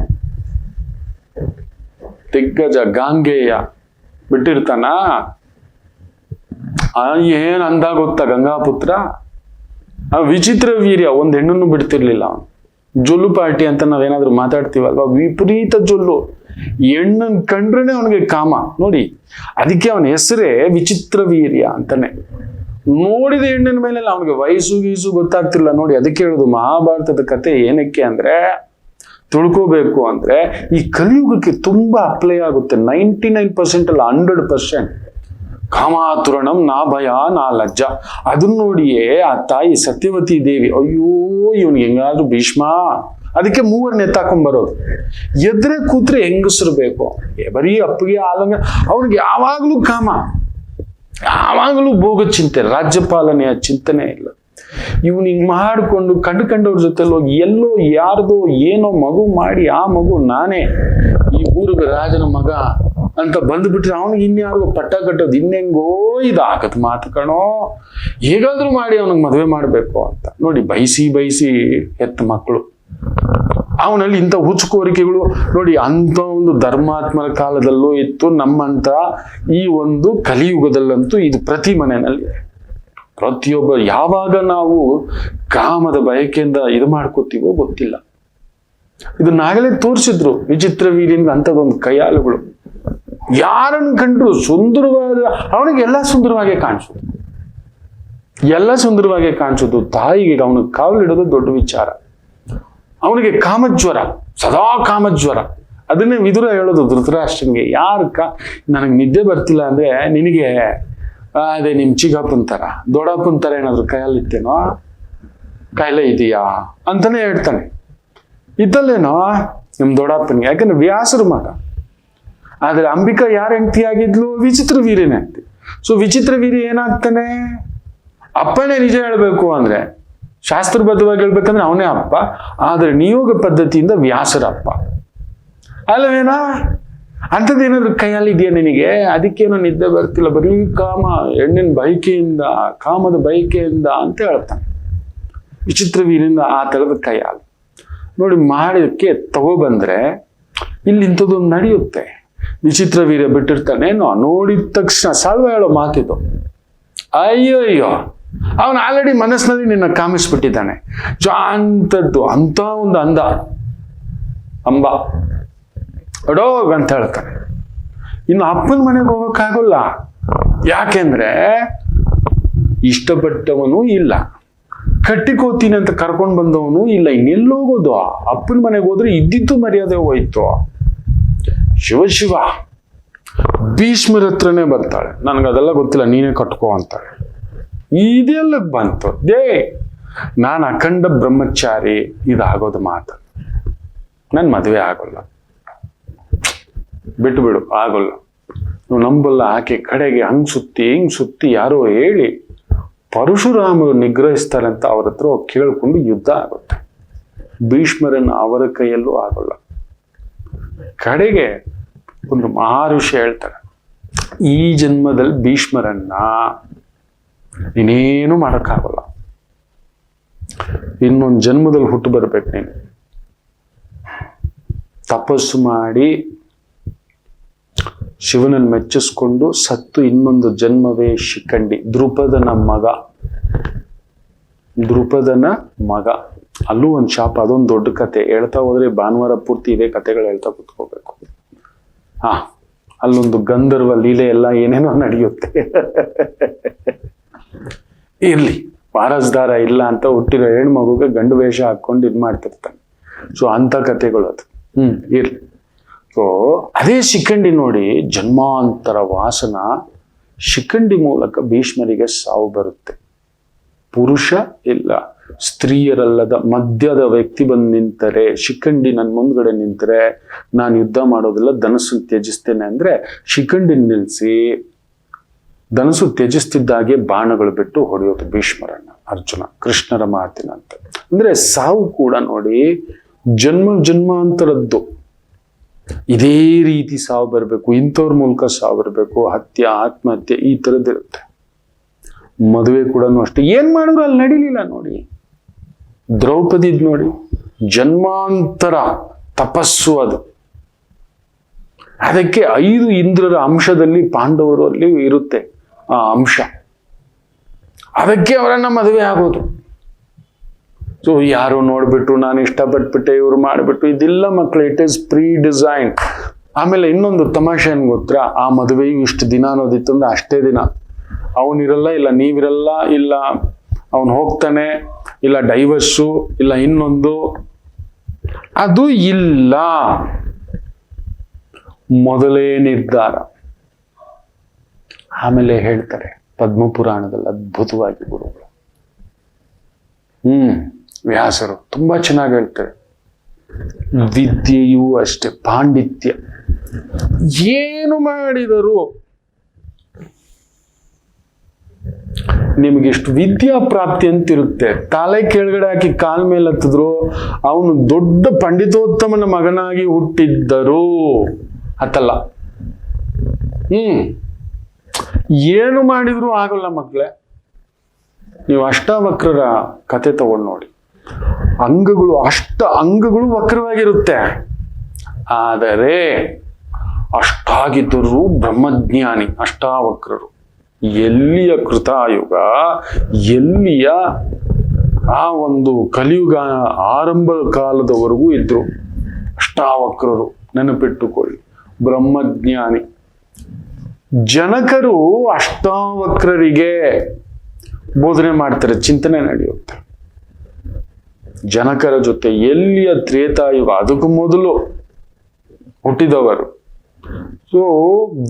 ದಿಗ್ಗಜ ಗಾಂಗೇಯ ಬಿಟ್ಟಿರ್ತಾನ. ಏನ್ ಅಂದ ಗೊತ್ತಾ ಗಂಗಾಪುತ್ರ, ಆ ವಿಚಿತ್ರ ವೀರ್ಯ, ಒಂದ್ ಹೆಣ್ಣನ್ನು ಬಿಡ್ತಿರ್ಲಿಲ್ಲ ಅವನು. ಜೊಲ್ಲು ಪಾರ್ಟಿ ಅಂತ ನಾವೇನಾದ್ರೂ ಮಾತಾಡ್ತೀವಲ್ವಾ, ವಿಪರೀತ ಜೊಲ್ಲು. ಹೆಣ್ಣನ್ ಕಂಡ್ರೇನೆ ಅವನಿಗೆ ಕಾಮ. ನೋಡಿ, ಅದಕ್ಕೆ ಅವನ ಹೆಸರೇ ವಿಚಿತ್ರ ವೀರ್ಯ ಅಂತಾನೆ. ನೋಡಿದ ಹೆಣ್ಣಿನ ಮೇಲೆ ಅವನಿಗೆ ವಯಸ್ಸು ಗೀಸು ಗೊತ್ತಾಗ್ತಿಲ್ಲ. ನೋಡಿ, ಅದಕ್ಕೆ ಹೇಳುದು ಮಹಾಭಾರತದ ಕತೆ ಏನಕ್ಕೆ ಅಂದ್ರೆ, ತಿಳ್ಕೋಬೇಕು ಅಂದ್ರೆ ಈ ಕಲಿಯುಗಕ್ಕೆ ತುಂಬಾ ಅಪ್ಲೈ ಆಗುತ್ತೆ. 99% ಅಲ್ಲ, 100%. ಕಾಮಾತುರಣಂ ನಾ ಭಯ ನಾ ಲಜ್ಜ. ಅದನ್ನ ನೋಡಿಯೇ ಆ ತಾಯಿ ಸತ್ಯವತಿ ದೇವಿ, ಅಯ್ಯೋ ಇವನಿಗೆ ಹೆಂಗಾದ್ರೂ ಭೀಷ್ಮ, ಅದಕ್ಕೆ ಮೂವರನ್ನ ಎತ್ತಾಕೊಂಡ್ಬರೋದು. ಎದ್ರೆ ಕೂತ್ರೆ ಹೆಂಗಸರು ಬೇಕು, ಬರೀ ಅಪ್ಪಿಗೆ ಆಲಂಗ, ಅವನಿಗೆ ಯಾವಾಗ್ಲೂ ಕಾಮ. ಯಾವಾಗಲೂ ಭೋಗ ಚಿಂತೆ, ರಾಜ್ಯಪಾಲನೆಯ ಚಿಂತನೆ ಇಲ್ಲ. ಇವನು ಹಿಂಗ್ ಮಾಡಿಕೊಂಡು ಕಂಡವ್ರ ಜೊತೆಲಿ ಹೋಗಿ ಎಲ್ಲೋ ಯಾರ್ದೋ ಏನೋ ಮಗು ಮಾಡಿ ಆ ಮಗು ನಾನೇ ಈ ಊರಿಗೆ ರಾಜನ ಮಗ ಅಂತ ಬಂದ್ಬಿಟ್ರೆ ಅವನಿಗೆ ಇನ್ಯಾರಿಗೋ ಪಟ್ಟ ಕಟ್ಟೋದು ಇನ್ನೆಂಗೋ ಇದಾಗತ್ ಮಾತು ಕಣೋ. ಹೇಗಾದ್ರೂ ಮಾಡಿ ಅವನಿಗೆ ಮದುವೆ ಮಾಡ್ಬೇಕು ಅಂತ ನೋಡಿ, ಬಯಸಿ ಹೆತ್ತ ಮಕ್ಕಳು. ಅವನಲ್ಲಿ ಇಂಥ ಹುಚ್ಚುಕೋರಿಕೆಗಳು ನೋಡಿ, ಅಂತ ಒಂದು ಧರ್ಮಾತ್ಮರ ಕಾಲದಲ್ಲೂ ಇತ್ತು, ನಮ್ಮಂತ ಈ ಒಂದು ಕಲಿಯುಗದಲ್ಲಂತೂ ಇದು ಪ್ರತಿ ಮನೆಯಲ್ಲಿ. ಪ್ರತಿಯೊಬ್ಬ ಯಾವಾಗ ನಾವು ಕಾಮದ ಬಯಕೆಯಿಂದ ಇದು ಮಾಡ್ಕೋತೀವೋ ಗೊತ್ತಿಲ್ಲ. ಇದನ್ನಾಗಲೇ ತೋರಿಸಿದ್ರು ವಿಚಿತ್ರ ವೀರ್ಯನ್ಗೆ ಅಂಥದ್ದೊಂದು ಕೈಯಾಳುಗಳು. ಯಾರನ್ನು ಕಂಡ್ರು ಸುಂದರವಾದ, ಅವನಿಗೆ ಎಲ್ಲ ಸುಂದರವಾಗೇ ಕಾಣಿಸೋದು, ಎಲ್ಲ ಸುಂದರವಾಗೇ ಕಾಣಿಸೋದು. ತಾಯಿಗೆ ಅವನಿಗೆ ಕಾವಲಿಡೋದು ದೊಡ್ಡ ವಿಚಾರ. ಅವನಿಗೆ ಕಾಮಜ್ವರ, ಸದಾ ಕಾಮಜ್ವರ. ಅದನ್ನೇ ವಿದುರ ಹೇಳೋದು ಧೃತರಾಷ್ಟ್ರನಿಗೆ, ನನಗೆ ನಿದ್ದೆ ಬರ್ತಿಲ್ಲ ಅಂದ್ರೆ ನಿನಗೆ ಅದೇ ನಿಮ್ ಚಿಕ್ಕಪ್ಪನ ತರ ದೊಡ್ಡಪ್ಪನ ತರ ಏನಾದ್ರು ಕೈಯಲ್ಲಿತ್ತೇನೋ, ಕಾಯಿಲೆ ಇದೆಯಾ ಅಂತಾನೆ ಹೇಳ್ತಾನೆ. ಇದ್ದಲ್ಲೇನೋ ನಿಮ್ ದೊಡ್ಡಪ್ಪನಿಗೆ, ಯಾಕಂದ್ರೆ ವ್ಯಾಸರ ಮಗ. ಆದ್ರೆ ಅಂಬಿಕಾ ಯಾರ ಹೆಂಡತಿ ಆಗಿದ್ಲು? ವಿಚಿತ್ರ ವೀರ್ಯನ ಹೆಂಡತಿ. ಸೊ ವಿಚಿತ್ರ ವೀರ್ಯ ಏನಾಗ್ತಾನೆ? ಅಪ್ಪನೇ ನಿಜ ಹೇಳ್ಬೇಕು ಅಂದ್ರೆ, ಶಾಸ್ತ್ರಬದ್ಧವಾಗಿ ಹೇಳ್ಬೇಕಂದ್ರೆ ಅವನೇ ಅಪ್ಪ, ಆದ್ರೆ ನಿಯೋಗ ಪದ್ಧತಿಯಿಂದ ವ್ಯಾಸರ ಅಪ್ಪ ಅಲ್ಲವೇನಾ? ಅಂಥದ್ದೇನಾದ್ರು ಕೈಯಲ್ಲಿ ಇದೆಯಾ ನಿನಗೆ? ಅದಕ್ಕೇನೋ ನಿದ್ದೆ ಬರ್ತಿಲ್ಲ, ಬರೀ ಕಾಮ, ಹೆಣ್ಣಿನ ಬಯಕೆಯಿಂದ, ಕಾಮದ ಬಯಕೆಯಿಂದ ಅಂತ ಹೇಳ್ತಾನೆ ವಿಚಿತ್ರ ವೀರ್ಯದಿಂದ. ಆ ತರದ ಕೈಯಾಲು ನೋಡಿ ಮಾಡಿದಕ್ಕೆ ತಗೊಬಂದ್ರೆ ಇಲ್ಲಿ ಇಂಥದ್ದೊಂದು ನಡೆಯುತ್ತೆ. ವಿಚಿತ್ರ ವೀರ್ಯ ಬಿಟ್ಟಿರ್ತಾನೇನೋ, ನೋಡಿದ ತಕ್ಷಣ ಸಾಲ್ವ ಹೇಳೋ ಮಾತಿದು, ಅಯ್ಯೋ ಅವನು ಆಲ್ರೆಡಿ ಮನಸ್ಸಿನಲ್ಲಿ ನಿನ್ನ ಕಾಮಿಸ್ಬಿಟ್ಟಿದ್ದಾನೆ. ಅಂತದ್ದು ಅಂತ ಒಂದು ಅಂದ ಅಂಬ ಅಡೋಗ್ ಅಂತ ಹೇಳ್ತಾನೆ. ಇನ್ನು ಅಪ್ಪನ ಮನೆಗೆ ಹೋಗೋಕ್ಕಾಗಲ್ಲ, ಯಾಕೆಂದ್ರೆ ಇಷ್ಟಪಟ್ಟವನು ಇಲ್ಲ, ಕಟ್ಟಿಕೋತೀನಿ ಅಂತ ಕರ್ಕೊಂಡು ಬಂದವನು ಇಲ್ಲ. ಇನ್ನೆಲ್ಲೋಗೋದು? ಅಪ್ಪನ ಮನೆಗೆ ಹೋದ್ರೆ ಇದ್ದಿದ್ದು ಮರ್ಯಾದೆ ಹೋಯ್ತು. ಶಿವ ಭೀಷ್ಮರ ಹತ್ರನೇ ಬರ್ತಾಳೆ, ನನಗದೆಲ್ಲ ಗೊತ್ತಿಲ್ಲ, ನೀನೇ ಕಟ್ಕೋ ಅಂತಾಳೆ. ಇದೆಲ್ಲ ಬಂತು ನಾನು ಅಖಂಡ ಬ್ರಹ್ಮಚಾರಿ, ಇದಾಗೋದು ಮಾತು. ನನ್ ಮದುವೆ ಆಗೋಲ್ಲ, ಬಿಟ್ಟು ಬಿಡು, ಆಗೋಲ್ಲ, ನೀವು ನಂಬಲ್ಲ. ಆಕೆ ಕಡೆಗೆ ಹಂಗ್ ಸುತ್ತಿ ಯಾರೋ ಹೇಳಿ ಪರಶುರಾಮರು ನಿಗ್ರಹಿಸ್ತಾರಂತ ಅವ್ರ ಹತ್ರ ಕೇಳ್ಕೊಂಡು ಯುದ್ಧ ಆಗುತ್ತೆ. ಭೀಷ್ಮರನ್ನ ಅವರ ಕೈಯಲ್ಲೂ ಆಗೋಲ್ಲ. ಕಡೆಗೆ ಒಂದು ಮಹರ್ಷಿ ಹೇಳ್ತಾರೆ, ಈ ಜನ್ಮದಲ್ಲಿ ಭೀಷ್ಮರನ್ನ ನೀನೇನು ಮಾಡಕ್ಕಾಗಲ್ಲ, ಇನ್ನೊಂದು ಜನ್ಮದಲ್ಲಿ ಹುಟ್ಟು ಬರ್ಬೇಕು ನೀನು. ತಪಸ್ಸು ಮಾಡಿ ಶಿವನನ್ನು ಮೆಚ್ಚಿಸ್ಕೊಂಡು ಸತ್ತು ಇನ್ನೊಂದು ಜನ್ಮವೇ ಶಿಖಂಡಿ, ದ್ರುಪದನ ಮಗ. ಅಲ್ಲೂ ಒಂದು ಶಾಪ, ಅದೊಂದು ದೊಡ್ಡ ಕತೆ. ಹೇಳ್ತಾ ಹೋದ್ರೆ ಭಾನುವಾರ ಪೂರ್ತಿ ಇದೇ ಕತೆಗಳು ಹೇಳ್ತಾ ಕೂತ್ಕೋಬೇಕು. ಅಲ್ಲೊಂದು ಗಂಧರ್ವ ಲೀಲೆ ಎಲ್ಲ ಏನೇನೋ ನಡೆಯುತ್ತೆ. ಇರ್ಲಿ, ವಾರಸ್ದಾರ ಇಲ್ಲ ಅಂತ ಹುಟ್ಟಿರೋ ಹೆಣ್ಮಗುಗೆ ಗಂಡು ವೇಷ ಹಾಕೊಂಡು ಇದ್ ಮಾಡ್ತಿರ್ತಾನೆ. ಸೊ ಅಂತ ಕತೆಗಳು ಅದು. ಇರ್ಲಿ. ಸೊ ಅದೇ ಶಿಖಂಡಿ ನೋಡಿ, ಜನ್ಮಾಂತರ ವಾಸನ ಶಿಖಂಡಿ ಮೂಲಕ ಭೀಷ್ಮರಿಗೆ ಸಾವು ಬರುತ್ತೆ. ಪುರುಷ ಇಲ್ಲ, ಸ್ತ್ರೀಯರಲ್ಲದ ಮಧ್ಯದ ವ್ಯಕ್ತಿ ಬಂದು ನಿಂತರೆ, ಶಿಖಂಡಿ ನನ್ನ ಮುಂದ್ಗಡೆ ನಿಂತರೆ ನಾನು ಯುದ್ಧ ಮಾಡೋದಿಲ್ಲ, ಧನಸ್ಸು ತ್ಯಜಿಸ್ತೇನೆ ಅಂದ್ರೆ ಶಿಖಂಡಿ ನಿಲ್ಲಿಸಿ ಧನಸ್ಸು ತ್ಯಜಿಸ್ತಿದ್ದಾಗೆ ಬಾಣಗಳು ಬಿಟ್ಟು ಹೊಡೆಯೋದು ಭೀಷ್ಮರನ್ನ ಅರ್ಜುನ, ಕೃಷ್ಣರ ಮಾತಿನಂತೆ. ಅಂದ್ರೆ ಸಾವು ಕೂಡ ನೋಡಿ ಜನ್ಮಾಂತರದ್ದು. ಇದೇ ರೀತಿ ಸಾವು ಬರಬೇಕು, ಇಂಥವ್ರ ಮೂಲಕ ಸಾವು ಬರಬೇಕು, ಹತ್ಯೆ, ಆತ್ಮಹತ್ಯೆ ಈ ಥರದ್ದಿರುತ್ತೆ. ಮದುವೆ ಕೂಡ ಅಷ್ಟೇ, ಏನ್ ಮಾಡಿದ್ರು ಅಲ್ಲಿ ನಡೀಲಿಲ್ಲ ನೋಡಿ. ದ್ರೌಪದಿದ್ ನೋಡಿ, ಜನ್ಮಾಂತರ ತಪಸ್ಸು ಅದು. ಅದಕ್ಕೆ 5 ಇಂದ್ರರ ಅಂಶದಲ್ಲಿ ಪಾಂಡವರು ಅಲ್ಲಿ ಇರುತ್ತೆ ಆ ಅಂಶ, ಅದಕ್ಕೆ ಅವರನ್ನ ಮದುವೆ ಆಗೋದು. ಸೊ ಯಾರು ನೋಡ್ಬಿಟ್ಟು ನಾನು ಇಷ್ಟಪಟ್ಬಿಟ್ಟೆ ಇವ್ರು ಮಾಡಿಬಿಟ್ಟು ಇದೆಲ್ಲ ಮಕ್ಕಳು, ಇಟ್ ಈಸ್ ಪ್ರೀ ಡಿಸೈನ್. ಆಮೇಲೆ ಇನ್ನೊಂದು ತಮಾಷೆ ಏನ್ ಗೊತ್ತಾ, ಆ ಮದುವೆಯು ಇಷ್ಟು ದಿನ ಅನ್ನೋದಿತ್ತು ಅಂದ್ರೆ ಅಷ್ಟೇ ದಿನ. ಅವನಿರಲ್ಲ, ಇಲ್ಲ ನೀವಿರಲ್ಲ, ಇಲ್ಲ ಅವನು ಹೋಗ್ತಾನೆ, ಇಲ್ಲ ಡೈವರ್ಸು, ಇಲ್ಲ ಇನ್ನೊಂದು, ಅದು ಇಲ್ಲ. ಮೊದಲೇ ನಿರ್ಧಾರ. ಆಮೇಲೆ ಹೇಳ್ತಾರೆ ಪದ್ಮಪುರಾಣದಲ್ಲಿ ಅದ್ಭುತವಾಗಿ ಗುರುಗಳು, ವ್ಯಾಸರು ತುಂಬಾ ಚೆನ್ನಾಗಿ ಹೇಳ್ತಾರೆ. ವಿದ್ಯೆಯೂ ಅಷ್ಟೇ, ಪಾಂಡಿತ್ಯ ಏನು ಮಾಡಿದರು ನಿಮ್ಗೆ ಇಷ್ಟು ವಿದ್ಯಾ ಪ್ರಾಪ್ತಿ ಅಂತ ಇರುತ್ತೆ. ತಲೆ ಕೆಳಗಡೆ ಹಾಕಿ ಕಾಲ್ ಮೇಲೆ ಹತ್ತಿದ್ರು ಅವನು ದೊಡ್ಡ ಪಂಡಿತೋತ್ತಮನ ಮಗನಾಗಿ ಹುಟ್ಟಿದ್ದರು ಹತ್ತಲ್ಲ. ಏನು ಮಾಡಿದ್ರು ಆಗಲ್ಲ ಮಕ್ಕಳೇ. ನೀವು ಅಷ್ಟಾವಕ್ರರ ಕತೆ ತಗೊಂಡು ನೋಡಿ, ಅಂಗಗಳು ವಕ್ರವಾಗಿರುತ್ತೆ, ಆದರೆ ಅಷ್ಟಾಗಿದ್ದರು ಬ್ರಹ್ಮಜ್ಞಾನಿ ಅಷ್ಟಾವಕ್ರರು. ಎಲ್ಲಿಯ ಕೃತಾಯುಗ, ಎಲ್ಲಿಯ ಆ ಒಂದು ಕಲಿಯುಗ ಆರಂಭ ಕಾಲದವರೆಗೂ ಇದ್ರು ಅಷ್ಟಾವಕ್ರರು. ನೆನಪಿಟ್ಟುಕೊಳ್ಳಿ, ಬ್ರಹ್ಮಜ್ಞಾನಿ. ಜನಕರು ಅಷ್ಟಾವಕ್ರರಿಗೆ ಬೋಧನೆ ಮಾಡ್ತಾರೆ, ಚಿಂತನೆ ನಡೆಯುತ್ತೆ ಜನಕರ ಜೊತೆ. ಎಲ್ಲಿಯ ತ್ರೇತಾಯುಗ, ಅದಕ್ಕೂ ಮೊದಲು ಹುಟ್ಟಿದವರು. ಸೊ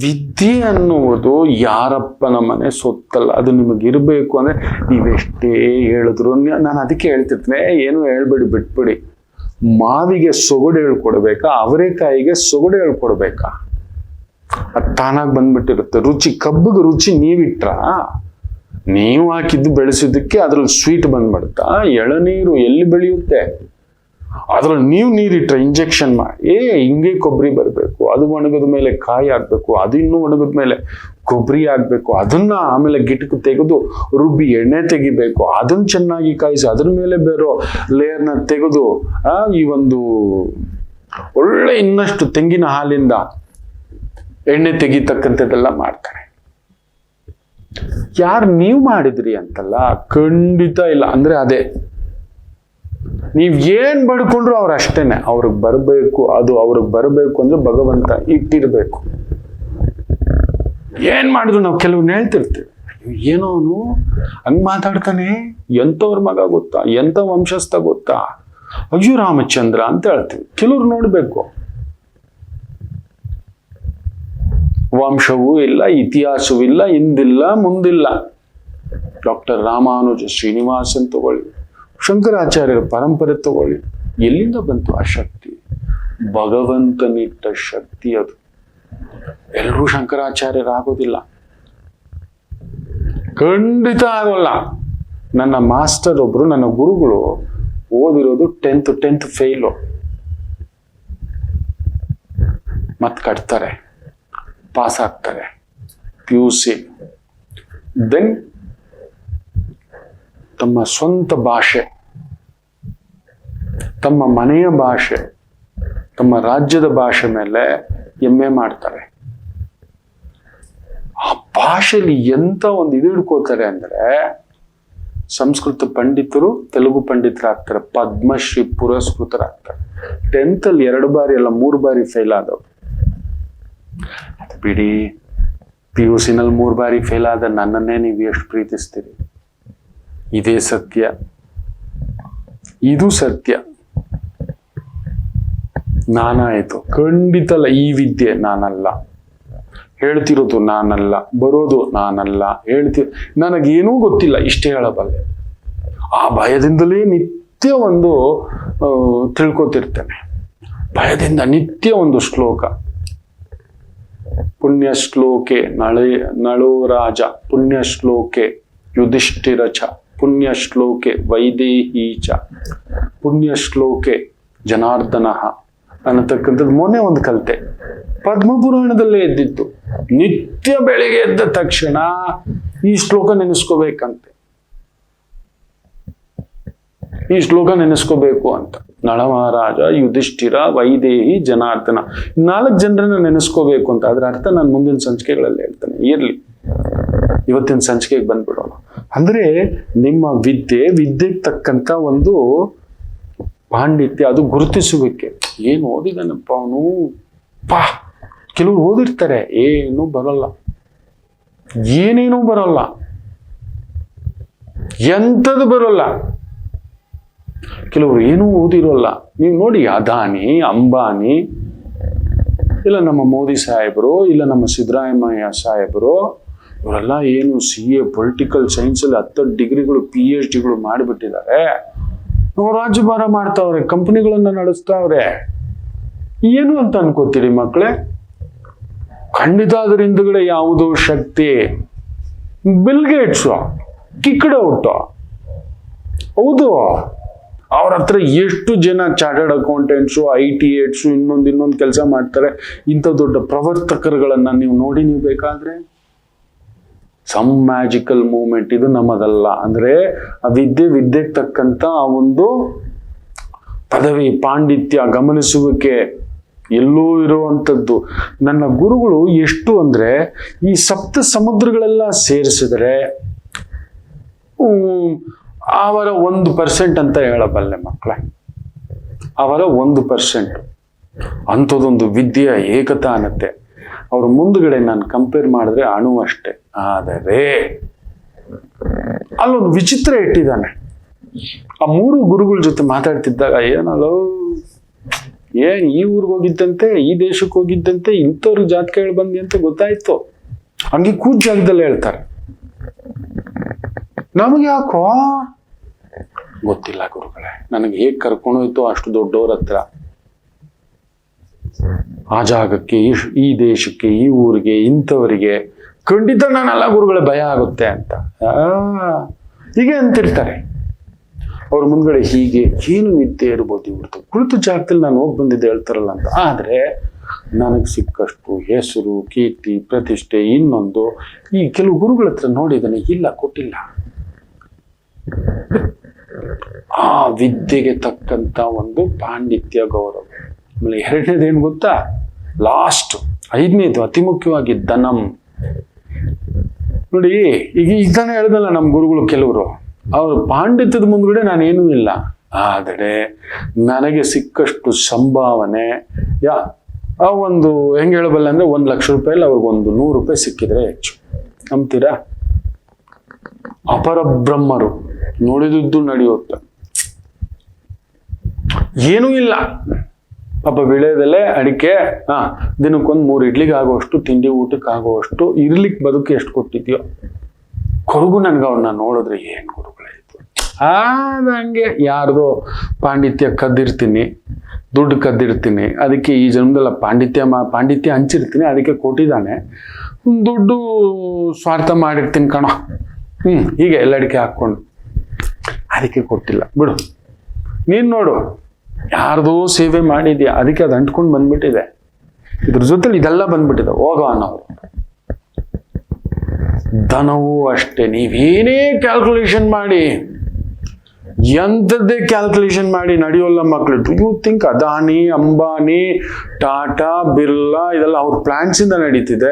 ವಿದ್ಯೆ ಅನ್ನುವುದು ಯಾರಪ್ಪನ ಮನೆ ಸೊತ್ತಲ್ಲ. ಅದು ನಿಮಗಿರ್ಬೇಕು ಅಂದ್ರೆ ನೀವೆಷ್ಟೇ ಹೇಳಿದ್ರು, ನಾನು ಅದಕ್ಕೆ ಹೇಳ್ತಿರ್ತೇನೆ, ಏನು ಹೇಳ್ಬೇಡಿ, ಬಿಟ್ಬಿಡಿ. ಮಾವಿಗೆ ಸೊಗಡು ಹೇಳ್ಕೊಡ್ಬೇಕಾ, ಅವರೆಕಾಯಿಗೆ ಸೊಗಡು ಹೇಳ್ಕೊಡ್ಬೇಕಾ? ಅದು ತಾನಾಗಿ ಬಂದ್ಬಿಟ್ಟಿರುತ್ತೆ. ರುಚಿ, ಕಬ್ಬಿಗೆ ರುಚಿ ನೀವಿಟ್ರ, ನೀವು ಹಾಕಿದ್ದು ಬೆಳೆಸಿದ್ದಕ್ಕೆ ಅದ್ರಲ್ಲಿ ಸ್ವೀಟ್ ಬಂದ್ಬಿಡುತ್ತಾ? ಎಳನೀರು ಎಲ್ಲಿ ಬೆಳೆಯುತ್ತೆ? ಅದ್ರಲ್ಲಿ ನೀವು ನೀರಿಟ್ರೆ ಇಂಜೆಕ್ಷನ್ ಮಾಡಿ ಹಿಂಗೆ ಕೊಬ್ಬರಿ ಬರಬೇಕು, ಅದು ಒಣಗಿದ ಮೇಲೆ ಕಾಯಿ ಆಗ್ಬೇಕು, ಅದು ಇನ್ನೂ ಒಣಗಿದ ಮೇಲೆ ಕೊಬ್ಬರಿ ಆಗ್ಬೇಕು, ಅದನ್ನ ಆಮೇಲೆ ಗಿಟಕು ತೆಗೆದು ರುಬ್ಬಿ ಎಣ್ಣೆ ತೆಗಿಬೇಕು, ಅದನ್ನ ಚೆನ್ನಾಗಿ ಕಾಯಿಸಿ ಅದ್ರ ಮೇಲೆ ಬೇರೋ ಲೇಯರ್ನ ತೆಗೆದು ಈ ಒಂದು ಒಳ್ಳೆ ಇನ್ನಷ್ಟು ತೆಂಗಿನ ಹಾಲಿಂದ ಎಣ್ಣೆ ತೆಗಿತಕ್ಕಂಥದ್ದೆಲ್ಲ ಮಾಡ್ತಾರೆ. ಯಾರು ನೀವು ಮಾಡಿದ್ರಿ ಅಂತಲ್ಲ, ಖಂಡಿತ ಇಲ್ಲ. ಅಂದ್ರೆ ಅದೇ, ನೀವ್ ಏನ್ ಬಡ್ಕೊಂಡ್ರು ಅವ್ರು ಅಷ್ಟೇನೆ, ಅವ್ರಿಗೆ ಬರಬೇಕು. ಅದು ಅವ್ರಿಗೆ ಬರಬೇಕು ಅಂದ್ರೆ ಭಗವಂತ ಇಟ್ಟಿರ್ಬೇಕು. ಏನ್ ಮಾಡಿದ್ರು ನಾವು ಕೆಲವ್ನ ಹೇಳ್ತಿರ್ತೀವಿ, ಏನೋ ಅವನು ಹಂಗ್ ಮಾತಾಡ್ತಾನೆ, ಎಂತವ್ರ ಮಗ ಗೊತ್ತಾ, ಎಂತ ವಂಶಸ್ಥ ಗೊತ್ತಾ, ಅಯ್ಯೋ ರಾಮಚಂದ್ರ ಅಂತ ಹೇಳ್ತೀವಿ. ಕೆಲವ್ರು ನೋಡ್ಬೇಕು, ವಂಶವೂ ಇಲ್ಲ, ಇತಿಹಾಸವೂ ಇಲ್ಲ, ಹಿಂದಿಲ್ಲ ಮುಂದಿಲ್ಲ. ಡಾಕ್ಟರ್ ರಾಮಾನುಜ ಶ್ರೀನಿವಾಸನ್ ತಗೊಳ್ಳಿ, ಶಂಕರಾಚಾರ್ಯರ ಪರಂಪರೆ ತಗೊಳ್ಳಿ, ಎಲ್ಲಿಂದ ಬಂತು ಆ ಶಕ್ತಿ? ಭಗವಂತನಿಟ್ಟ ಶಕ್ತಿ ಅದು. ಎಲ್ಲರೂ ಶಂಕರಾಚಾರ್ಯರಾಗೋದಿಲ್ಲ, ಖಂಡಿತ ಆಗೋಲ್ಲ. ನನ್ನ ಮಾಸ್ಟರ್ ಒಬ್ರು, ನನ್ನ ಗುರುಗಳು ಓದಿರೋದು 10th ಫೇಲು. ಮತ್ ಕಟ್ತಾರೆ, ಪಾಸ್ ಆಗ್ತಾರೆ PUC. ದೆನ್ ತಮ್ಮ ಸ್ವಂತ ಭಾಷೆ, ತಮ್ಮ ಮನೆಯ ಭಾಷೆ, ತಮ್ಮ ರಾಜ್ಯದ ಭಾಷೆ ಮೇಲೆ MA ಮಾಡ್ತಾರೆ. ಆ ಭಾಷೆಯಲ್ಲಿ ಎಂತ ಒಂದು ಇದು ಹಿಡ್ಕೋತಾರೆ ಅಂದ್ರೆ, ಸಂಸ್ಕೃತ ಪಂಡಿತರು ತೆಲುಗು ಪಂಡಿತರಾಗ್ತಾರೆ, ಪದ್ಮಶ್ರೀ ಪುರಸ್ಕೃತರಾಗ್ತಾರೆ. 10th 2 ಬಾರಿ ಅಲ್ಲ 3 ಬಾರಿ ಫೇಲ್ ಆದವರು. ಅದು ಬಿಡಿ, PUC 3 ಬಾರಿ ಫೇಲ್ ಆದ ನನ್ನನ್ನೇ ನೀವು ಎಷ್ಟು ಪ್ರೀತಿಸ್ತೀರಿ? ಇದೇ ಸತ್ಯ, ಇದು ಸತ್ಯ. ನಾನಾಯ್ತು? ಖಂಡಿತ ಅಲ್ಲ. ಈ ವಿದ್ಯೆ ನಾನಲ್ಲ, ಹೇಳ್ತಿರೋದು ನಾನಲ್ಲ, ಬರೋದು ನಾನಲ್ಲ, ನನಗೇನೂ ಗೊತ್ತಿಲ್ಲ, ಇಷ್ಟೇ ಹೇಳಬಲ್ಲೆ. ಆ ಭಯದಿಂದಲೇ ನಿತ್ಯ ಒಂದು ತಿಳ್ಕೊತಿರ್ತೇನೆ, ಭಯದಿಂದ ನಿತ್ಯ ಒಂದು ಶ್ಲೋಕ. ಪುಣ್ಯ ಶ್ಲೋಕೆ ನಳೋ ರಾಜ, ಪುಣ್ಯ ಶ್ಲೋಕೆ ಯುಧಿಷ್ಠಿರ ಚ, ಪುಣ್ಯ ಶ್ಲೋಕೆ ವೈದೇಹಿ ಚ, ಪುಣ್ಯ ಶ್ಲೋಕೆ ಜನಾರ್ದನ ಅನ್ನತಕ್ಕಂಥದ್ದು ಮೊನ್ನೆ ಒಂದು ಕಲಿತೆ, ಪದ್ಮಪುರಾಣದಲ್ಲೇ ಎದ್ದಿತ್ತು. ನಿತ್ಯ ಬೆಳಿಗ್ಗೆ ಎದ್ದ ತಕ್ಷಣ ಈ ಶ್ಲೋಕ ನೆನೆಸ್ಕೋಬೇಕಂತೆ, ಈ ಶ್ಲೋಕ ನೆನೆಸ್ಕೋಬೇಕು ಅಂತ. ನಳ ಮಹಾರಾಜ, ಯುಧಿಷ್ಠಿರ, ವೈದೇಹಿ, ಜನಾರ್ದನ, 4 ಜನರನ್ನ ನೆನೆಸ್ಕೋಬೇಕು ಅಂತ. ಅದ್ರ ಅರ್ಥ ನಾನು ಮುಂದಿನ ಸಂಚಿಕೆಗಳಲ್ಲಿ ಹೇಳ್ತೇನೆ. ಇರ್ಲಿ, ಇವತ್ತಿನ ಸಂಚಿಕೆಗೆ ಬಂದ್ಬಿಡೋಣ. ಅಂದ್ರೆ ನಿಮ್ಮ ವಿದ್ಯೆಗೆ ತಕ್ಕಂತ ಒಂದು ಪಾಂಡಿತ್ಯ, ಅದು ಗುರುತಿಸುವಿಕೆ. ಏನು ಓದಿದಾನಪ್ಪ ಅವನು, ಕೆಲವ್ರು ಓದಿರ್ತಾರೆ, ಏನು ಬರಲ್ಲ, ಏನೇನೂ ಬರಲ್ಲ, ಎಂಥದ್ದು ಬರಲ್ಲ. ಕೆಲವರು ಏನೂ ಓದಿರೋಲ್ಲ. ನೀವು ನೋಡಿ, ಅದಾನಿ, ಅಂಬಾನಿ, ಇಲ್ಲ ನಮ್ಮ ಮೋದಿ ಸಾಹೇಬರು, ಇಲ್ಲ ನಮ್ಮ ಸಿದ್ದರಾಮಯ್ಯ ಸಾಹೇಬರು, ಇವರೆಲ್ಲ ಏನು CA ಪೊಲಿಟಿಕಲ್ ಸೈನ್ಸಲ್ಲಿ 10 ಡಿಗ್ರಿಗಳು PhDಗಳು ಮಾಡಿಬಿಟ್ಟಿದ್ದಾರೆ. ರಾಜ್ಯಭಾರ ಮಾಡ್ತಾವ್ರೆ, ಕಂಪನಿಗಳನ್ನ ನಡೆಸ್ತಾವ್ರೆ. ಏನು ಅಂತ ಅನ್ಕೋತೀರಿ ಮಕ್ಕಳೇ? ಖಂಡಿತ ಅದ್ರ ಹಿಂದುಗಡೆ ಯಾವುದೋ ಶಕ್ತಿ. ಬಿಲ್ ಗೇಟ್ಸು ಕಿಕ್ಕಡ ಹುಟ್ಟು. ಹೌದು, ಅವ್ರ ಹತ್ರ ಎಷ್ಟು ಜನ ಚಾರ್ಟರ್ಡ್ ಅಕೌಂಟೆಂಟ್ಸು, ITAs ಇನ್ನೊಂದು ಕೆಲಸ ಮಾಡ್ತಾರೆ. ಇಂಥ ದೊಡ್ಡ ಪ್ರವರ್ತಕರುಗಳನ್ನ ನೀವು ಬೇಕಾದ್ರೆ ಸಮ್ ಮ್ಯಾಜಿಕಲ್ ಮೂಮೆಂಟ್. ಇದು ನಮ್ಮದಲ್ಲ. ಅಂದ್ರೆ ಆ ವಿದ್ಯೆಗೆ ತಕ್ಕಂತ ಆ ಒಂದು ಪದವಿ, ಪಾಂಡಿತ್ಯ, ಗಮನಿಸುವಿಕೆ ಎಲ್ಲೂ ಇರುವಂಥದ್ದು. ನನ್ನ ಗುರುಗಳು ಎಷ್ಟು ಅಂದ್ರೆ ಈ ಸಪ್ತ ಸಮುದ್ರಗಳೆಲ್ಲ ಸೇರಿಸಿದ್ರೆ ಅವರ 1% ಅಂತ ಹೇಳಬಲ್ಲೆ ಮಕ್ಕಳೇ. ಅವರ 1%. ಅಂಥದ್ದೊಂದು ವಿದ್ಯೆಯ ಏಕತಾನತೆ. ಅವ್ರ ಮುಂದುಗಡೆ ನಾನು ಕಂಪೇರ್ ಮಾಡಿದ್ರೆ ಅಣು ಅಷ್ಟೆ. ಆದರೆ ಅಲ್ಲೊಂದು ವಿಚಿತ್ರ ಇಟ್ಟಿದ್ದಾನೆ. ಆ 3 ಗುರುಗಳ ಜೊತೆ ಮಾತಾಡ್ತಿದ್ದಾಗ ಏನಲ್ಲೋ, ಈ ಊರಿಗೆ ಹೋಗಿದ್ದಂತೆ, ಈ ದೇಶಕ್ಕೆ ಹೋಗಿದ್ದಂತೆ, ಇಂಥವ್ರಿಗೆ ಜಾತಕ ಹೇಳಿ ಬಂದಿ ಅಂತ ಗೊತ್ತಾಯ್ತು. ಹಂಗೆ ಕೂತ್ ಜಾಗದಲ್ಲೇ ಹೇಳ್ತಾರೆ. ನಮಗೆ ಯಾಕೋ ಗೊತ್ತಿಲ್ಲ ಗುರುಗಳೇ, ನನಗೆ ಹೇಗೆ ಕರ್ಕೊಂಡೋಯ್ತು ಅಷ್ಟು ದೊಡ್ಡವ್ರ ಹತ್ರ, ಆ ಜಾಗಕ್ಕೆ, ಈ ದೇಶಕ್ಕೆ, ಈ ಊರಿಗೆ, ಇಂಥವರಿಗೆ ಖಂಡಿತ ನಾನೆಲ್ಲ ಗುರುಗಳೇ ಭಯ ಆಗುತ್ತೆ ಅಂತ ಹೀಗೆ ಅಂತಿರ್ತಾರೆ. ಅವ್ರ ಮುಂದ್ಗಡೆ ಹೀಗೆ ಏನು ವಿದ್ಯೆ ಇರ್ಬೋದು ಇವ್ರದ್ದು, ಕುಳಿತು ಜಾಗದಲ್ಲಿ ನಾನು ಹೋಗಿ ಬಂದಿದ್ದೆ ಹೇಳ್ತಾರಲ್ಲ ಅಂತ. ಆದ್ರೆ ನನಗೆ ಸಿಕ್ಕಷ್ಟು ಹೆಸರು, ಕೀರ್ತಿ, ಪ್ರತಿಷ್ಠೆ, ಇನ್ನೊಂದು ಈ ಕೆಲವು ಗುರುಗಳ ಹತ್ರ ನೋಡಿದ್ದಾನೆ, ಇಲ್ಲ ಕೊಟ್ಟಿಲ್ಲ. ಆ ವಿದ್ಯೆಗೆ ತಕ್ಕಂತ ಒಂದು ಪಾಂಡಿತ್ಯ, ಗೌರವ. ಆಮೇಲೆ 2ನೇದೇನು ಗೊತ್ತಾ, ಲಾಸ್ಟ್ 5ನೇದು ಅತಿ ಮುಖ್ಯವಾಗಿ ಧನಂ. ನೋಡಿ, ಈಗ ಇದನ್ನ ಹೇಳ್ದಲ್ಲ ನಮ್ಮ ಗುರುಗಳು ಕೆಲವರು, ಅವ್ರ ಪಾಂಡಿತ್ಯದ ಮುಂದ್ಗಡೆ ನಾನೇನೂ ಇಲ್ಲ. ಆದರೆ ನನಗೆ ಸಿಕ್ಕಷ್ಟು ಸಂಭಾವನೆ ಆ ಒಂದು ಹೆಂಗೆ ಹೇಳಬಲ್ಲ ಅಂದ್ರೆ 1 ಲಕ್ಷ ರೂಪಾಯಲ್ಲಿ ಅವ್ರಿಗೊಂದು 100 ರೂಪಾಯಿ ಸಿಕ್ಕಿದ್ರೆ ಹೆಚ್ಚು. ನಂಬ್ತೀರಾ? ಅಪರಬ್ರಹ್ಮರು ನೋಡಿದ್ದು ನಡೆಯುತ್ತೆ. ಏನೂ ಇಲ್ಲ ಪಾಪ, ವಿಳೆದಲ್ಲೇ ಅಡಿಕೆ, ದಿನಕ್ಕೊಂದು 3 ಇಡ್ಲಿಗೆ ಆಗುವಷ್ಟು, ತಿಂಡಿ ಊಟಕ್ಕೆ ಆಗುವಷ್ಟು, ಇರ್ಲಿಕ್ಕೆ ಬದುಕು ಎಷ್ಟು ಕೊಟ್ಟಿದ್ಯೋ. ಕೊರಗು ನನ್ಗೆ ಅವ್ರನ್ನ ನೋಡಿದ್ರೆ ಏನ್ ಗುರುಗಳಾಯ್ತು. ಹಂಗೆ ಯಾರ್ದೋ ಪಾಂಡಿತ್ಯ ಕದ್ದಿರ್ತೀನಿ, ದುಡ್ಡು ಕದ್ದಿರ್ತೀನಿ, ಅದಕ್ಕೆ ಈ ಜನ್ಮದಲ್ಲ ಪಾಂಡಿತ್ಯ ಹಂಚಿರ್ತೀನಿ, ಅದಕ್ಕೆ ಕೊಟ್ಟಿದ್ದಾನೆ. ದುಡ್ಡು ಸ್ವಾರ್ಥ ಮಾಡಿರ್ತೀನಿ ಕಣೋ, ಹೀಗೆ ಎಲ್ಲಡಿಕೆ ಹಾಕ್ಕೊಂಡು ಅದಕ್ಕೆ ಕೊಟ್ಟಿಲ್ಲ ಬಿಡು. ನೀನ್ ನೋಡು, ಯಾರ್ದೋ ಸೇವೆ ಮಾಡಿದ್ಯಾ, ಅದಕ್ಕೆ ಅದು ಅಂಟ್ಕೊಂಡು ಬಂದ್ಬಿಟ್ಟಿದೆ. ಇದ್ರ ಜೊತೆಲಿ ಇದೆಲ್ಲ ಬಂದ್ಬಿಟ್ಟಿದೆ. ಹೋಗೋ ಅನ್ನೋರು. ಧನವೂ ಅಷ್ಟೇ. ನೀವೇನೇ ಕ್ಯಾಲ್ಕುಲೇಷನ್ ಮಾಡಿ, ಎಂಥದ್ದೇ ಕ್ಯಾಲ್ಕುಲೇಷನ್ ಮಾಡಿ ನಡೆಯೋಲ್ಲ ಮಕ್ಕಳು. Do you think Adani, Ambani, Tata, Birla ಇದೆಲ್ಲ ಅವ್ರ ಪ್ಲಾನ್ಸ್ ಇಂದ ನಡೀತಿದೆ?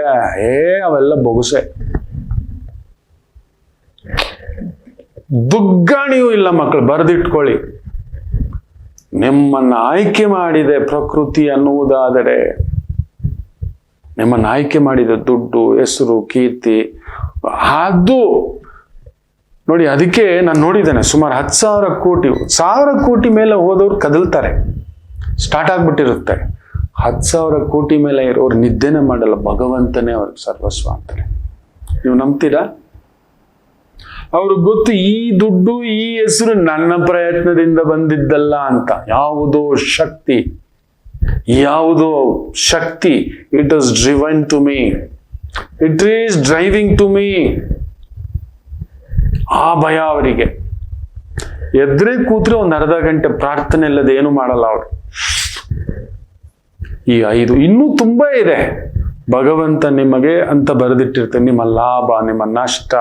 ಅವೆಲ್ಲ ಬೊಗಸೆ. ದುಗ್ಗಾಣಿಯೂ ಇಲ್ಲ ಮಕ್ಕಳು, ಬರೆದಿಟ್ಕೊಳ್ಳಿ. ನಿಮ್ಮನ್ನ ಆಯ್ಕೆ ಮಾಡಿದೆ ಪ್ರಕೃತಿ ಅನ್ನುವುದಾದರೆ, ನಿಮ್ಮನ್ನ ಆಯ್ಕೆ ಮಾಡಿದ ದುಡ್ಡು, ಹೆಸರು, ಕೀರ್ತಿ, ಅದು ನೋಡಿ. ಅದಕ್ಕೆ ನಾನು ನೋಡಿದ್ದೇನೆ, ಸುಮಾರು 10,000 ಕೋಟಿ, 1000 ಕೋಟಿ ಮೇಲೆ ಹೋದವ್ರು ಕದಲ್ತಾರೆ, ಸ್ಟಾರ್ಟ್ ಆಗ್ಬಿಟ್ಟಿರುತ್ತೆ. 10,000 ಕೋಟಿ ಮೇಲೆ ಇರೋರು ನಿದ್ದೆನೆ ಮಾಡಲ್ಲ, ಭಗವಂತನೇ ಅವ್ರಿಗೆ ಸರ್ವಸ್ವ ಅಂತಾರೆ. ನೀವು ನಂಬ್ತೀರಾ? ಅವ್ರಿಗೆ ಗೊತ್ತು ಈ ದುಡ್ಡು, ಈ ಹೆಸರು ನನ್ನ ಪ್ರಯತ್ನದಿಂದ ಬಂದಿದ್ದಲ್ಲ ಅಂತ. ಯಾವುದೋ ಶಕ್ತಿ, it is driven to me, it is driving to me. ಆ ಭಯ ಅವರಿಗೆ. ಎದ್ರೆ ಕೂತ್ರೆ ಒಂದು ಅರ್ಧ ಗಂಟೆ ಪ್ರಾರ್ಥನೆ ಇಲ್ಲದೆ ಏನು ಮಾಡಲ್ಲ ಅವರು. ಈ 5 ಇನ್ನೂ ತುಂಬಾ ಇದೆ. ಭಗವಂತ ನಿಮಗೆ ಅಂತ ಬರೆದಿಟ್ಟಿರ್ತಾನೆ. ನಿಮ್ಮ ಲಾಭ, ನಿಮ್ಮ ನಷ್ಟ,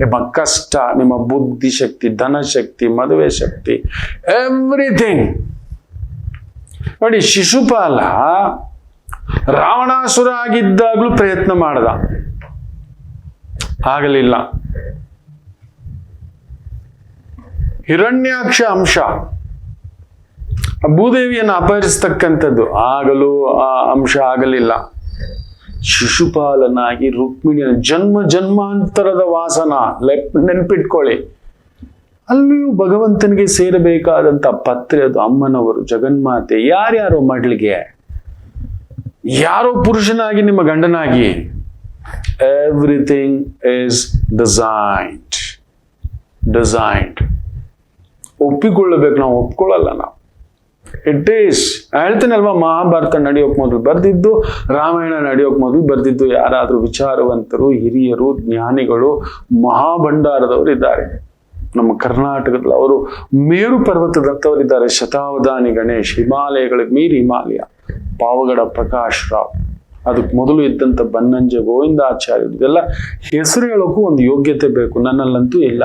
ನಿಮ್ಮ ಕಷ್ಟ, ನಿಮ್ಮ ಬುದ್ಧಿ ಶಕ್ತಿ, ಧನಶಕ್ತಿ, ಮದುವೆ ಶಕ್ತಿ, ಎವ್ರಿಥಿಂಗ್. ನೋಡಿ, ಶಿಶುಪಾಲ ರಾವಣಾಸುರ ಆಗಿದ್ದಾಗಲೂ ಪ್ರಯತ್ನ ಮಾಡ್ದ, ಆಗಲಿಲ್ಲ. ಹಿರಣ್ಯಾಕ್ಷ ಅಂಶ, ಭೂದೇವಿಯನ್ನು ಅಪಹರಿಸ್ತಕ್ಕಂಥದ್ದು, ಆಗಲೂ ಆ ಅಂಶ ಆಗಲಿಲ್ಲ. ಶಿಶುಪಾಲನಾಗಿ ರುಕ್ಮಿಣಿಯ ಜನ್ಮಾಂತರದ ವಾಸನ ನೆನ್ಪಿಟ್ಕೊಳ್ಳಿ. ಅಲ್ಲಿಯೂ ಭಗವಂತನಿಗೆ ಸೇರಬೇಕಾದಂತ ಪತ್ರೆ ಅದು ಅಮ್ಮನವರು, ಜಗನ್ಮಾತೆ. ಯಾರ್ಯಾರೋ ಮಡ್ಲಿಗೆ, ಯಾರೋ ಪುರುಷನಾಗಿ ನಿಮ್ಮ ಗಂಡನಾಗಿ, ಎವ್ರಿಥಿಂಗ್ ಈಸ್ ಡಿಸೈನ್ಡ್. ಒಪ್ಪಿಕೊಳ್ಳಬೇಕು, ನಾವು ಒಪ್ಕೊಳ್ಳಲ್ಲ. ನಾವು ಇಟ್ ಈಸ್. ಹೇಳ್ತೀನಲ್ವಾ, ಮಹಾಭಾರತ ನಡೆಯೋಕ್ ಮೊದಲು ಬರ್ದಿದ್ದು, ರಾಮಾಯಣ ನಡೆಯೋಕ್ ಮೊದಲು ಬರ್ದಿದ್ದು ಯಾರಾದ್ರೂ ವಿಚಾರವಂತರು, ಹಿರಿಯರು, ಜ್ಞಾನಿಗಳು, ಮಹಾಭಂಡಾರದವರು ಇದ್ದಾರೆ ನಮ್ಮ ಕರ್ನಾಟಕದಲ್ಲಿ. ಅವರು ಮೇರು ಪರ್ವತದಂತವರಿದ್ದಾರೆ. ಶತಾವಧಾನಿ ಗಣೇಶ್, ಹಿಮಾಲಯಗಳಿಗೆ ಮೀರಿ ಹಿಮಾಲಯ, ಪಾವಗಡ ಪ್ರಕಾಶ್ ರಾವ್, ಅದಕ್ಕೆ ಮೊದಲು ಇದ್ದಂಥ ಬನ್ನಂಜ ಗೋವಿಂದಾಚಾರ್ಯರು. ಇದೆಲ್ಲ ಹೆಸರು ಹೇಳೋಕ್ಕೂ ಒಂದು ಯೋಗ್ಯತೆ ಬೇಕು, ನನ್ನಲ್ಲಂತೂ ಇಲ್ಲ.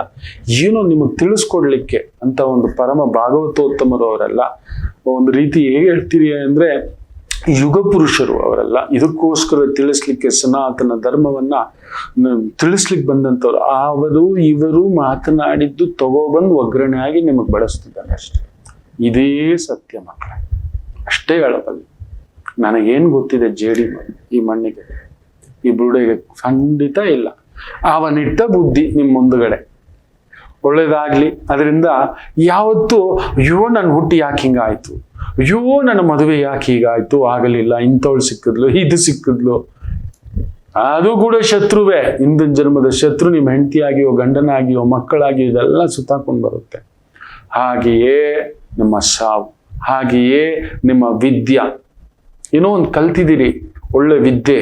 ಏನೋ ನಿಮಗೆ ತಿಳಿಸ್ಕೊಡ್ಲಿಕ್ಕೆ ಅಂತ ಒಂದು ಪರಮ ಭಾಗವತೋತ್ತಮರು ಅವರೆಲ್ಲ. ಒಂದು ರೀತಿ ಹೇಗೆ ಹೇಳ್ತೀರಿ ಅಂದ್ರೆ ಯುಗ ಪುರುಷರು ಅವರೆಲ್ಲ. ಇದಕ್ಕೋಸ್ಕರ ತಿಳಿಸ್ಲಿಕ್ಕೆ ಸನಾತನ ಧರ್ಮವನ್ನ ತಿಳಿಸ್ಲಿಕ್ಕೆ ಬಂದಂಥವ್ರು. ಅವರು ಇವರು ಮಾತನಾಡಿದ್ದು ತಗೋಬಂದು ಒಗ್ಗರಣೆಯಾಗಿ ನಿಮಗೆ ಬಳಸ್ತಿದ್ದಾರೆ ಅಷ್ಟೇ. ಇದೇ ಸತ್ಯ ಮಕ್ಕಳೇ, ಅಷ್ಟೇ ಹೇಳಬಲ್ಲಿ. ನನಗೇನು ಗೊತ್ತಿದೆ ಜೇಡಿ ಈ ಮಣ್ಣಿಗೆ, ಈ ಬುರುಡೆಗೆ ಖಂಡಿತ ಇಲ್ಲ. ಅವನಿಟ್ಟ ಬುದ್ಧಿ ನಿಮ್ಮ ಮುಂದುಗಡೆ ಒಳ್ಳೇದಾಗ್ಲಿ. ಅದರಿಂದ ಯಾವತ್ತೂ ಅಯ್ಯೋ ನನ್ನ ಹುಟ್ಟಿ ಯಾಕೆ ಹಿಂಗಾಯ್ತು, ಅಯ್ಯೋ ನನ್ನ ಮದುವೆ ಯಾಕೆ ಹೀಗಾಯ್ತು, ಆಗಲಿಲ್ಲ, ಇಂಥವಳು ಸಿಕ್ಕಿದ್ಲು, ಇದು ಸಿಕ್ಕಿದ್ಲು, ಅದು ಕೂಡ ಶತ್ರುವೇ. ಹಿಂದಿನ ಜನ್ಮದ ಶತ್ರು ನಿಮ್ಮ ಹೆಂಡತಿಯಾಗಿಯೋ, ಗಂಡನಾಗಿಯೋ, ಮಕ್ಕಳಾಗಿಯೋ ಇದೆಲ್ಲ ಸುತ್ತಾಕೊಂಡು ಬರುತ್ತೆ. ಹಾಗೆಯೇ ನಿಮ್ಮ ಸಾವು, ಹಾಗೆಯೇ ನಿಮ್ಮ ವಿದ್ಯೆ. ಏನೋ ಒಂದು ಕಲ್ತಿದ್ದೀರಿ, ಒಳ್ಳೆ ವಿದ್ಯೆ,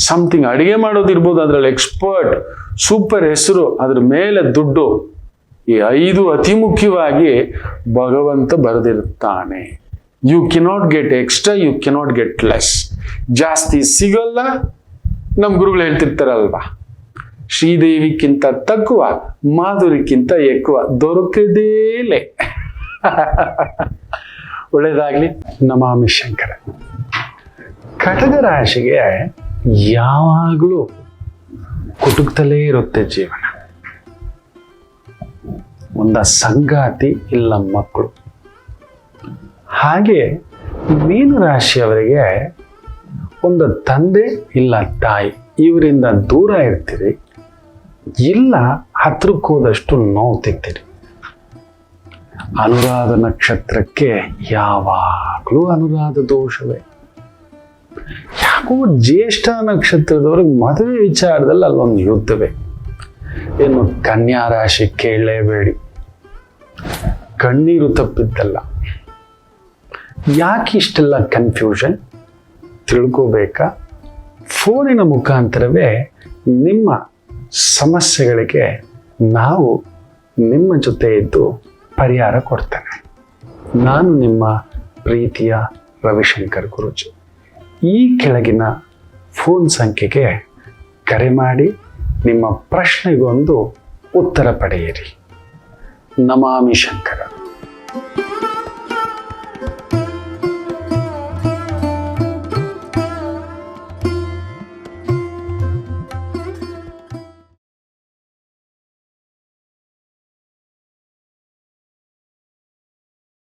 ಸಮಥಿಂಗ್ ಅಡಿಗೆ ಮಾಡೋದಿರ್ಬೋದು, ಅದರಲ್ಲಿ ಎಕ್ಸ್ಪರ್ಟ್, ಸೂಪರ್ ಹೆಸರು, ಅದ್ರ ಮೇಲೆ ದುಡ್ಡು. ಈ 5 ಅತಿ ಮುಖ್ಯವಾಗಿ ಭಗವಂತ ಬರೆದಿರುತ್ತಾನೆ. You cannot get extra, you cannot get less. ಜಾಸ್ತಿ ಸಿಗಲ್ಲ. ನಮ್ಮ ಗುರುಗಳು ಹೇಳ್ತಿರ್ತಾರಲ್ವಾ, ಶ್ರೀದೇವಿಕ್ಕಿಂತ ತಕ್ಕುವ, ಮಾಧುರಿಕ್ಕಿಂತ ఎక్కువ, ದೊರಕದೇಲೆ. ಒಳ್ಳೇದಾಗ್ಲಿ. ನಮಾಮಿ ಶಂಕರ. ಕಟಕ ರಾಶಿಗೆ ಯಾವಾಗಲೂ ಕುಟುಕ್ತಲೇ ಇರುತ್ತೆ ಜೀವನ. ಒಂದ ಸಂಗಾತಿ ಇಲ್ಲ ಮಕ್ಕಳು. ಹಾಗೆ ಮೀನ ರಾಶಿಯವರಿಗೆ ಒಂದು ತಂದೆ ಇಲ್ಲ ತಾಯಿ, ಇವರಿಂದ ದೂರ ಇರ್ತೀರಿ, ಇಲ್ಲ ಹತ್ರಕ್ಕೆ ಹೋದಷ್ಟು ನೋವು ತಿಂತೀರಿ. ಅನುರಾಧ ನಕ್ಷತ್ರಕ್ಕೆ ಯಾವಾಗಲೂ ಅನುರಾಧ ದೋಷವೇ. ಯಾಕೋ ಜ್ಯೇಷ್ಠ ನಕ್ಷತ್ರದವ್ರಿಗೆ ಮದುವೆ ವಿಚಾರದಲ್ಲಿ ಅಲ್ಲೊಂದು ಯುದ್ಧವೇ. ಏನು ಕನ್ಯಾ ರಾಶಿ ಕೇಳಲೇಬೇಡಿ, ಕಣ್ಣೀರು ತಪ್ಪಿದ್ದಲ್ಲ. ಯಾಕೆ ಇಷ್ಟೆಲ್ಲ ಕನ್ಫ್ಯೂಷನ್ ತಿಳ್ಕೋಬೇಕಾ? ಫೋನಿನ ಮುಖಾಂತರವೇ ನಿಮ್ಮ ಸಮಸ್ಯೆಗಳಿಗೆ ನಾವು ನಿಮ್ಮ ಜೊತೆ ಇದ್ದು ಪರಿಹಾರ ಕೊಡ್ತೇನೆ. ನಾನು ನಿಮ್ಮ ಪ್ರೀತಿಯ ರವಿಶಂಕರ್ ಗುರೂಜಿ. ಈ ಕೆಳಗಿನ ಫೋನ್ ಸಂಖ್ಯೆಗೆ ಕರೆ ಮಾಡಿ ನಿಮ್ಮ ಪ್ರಶ್ನೆಗೊಂದು ಉತ್ತರ ಪಡೆಯಿರಿ. ನಮಾಮಿ ಶಂಕರ.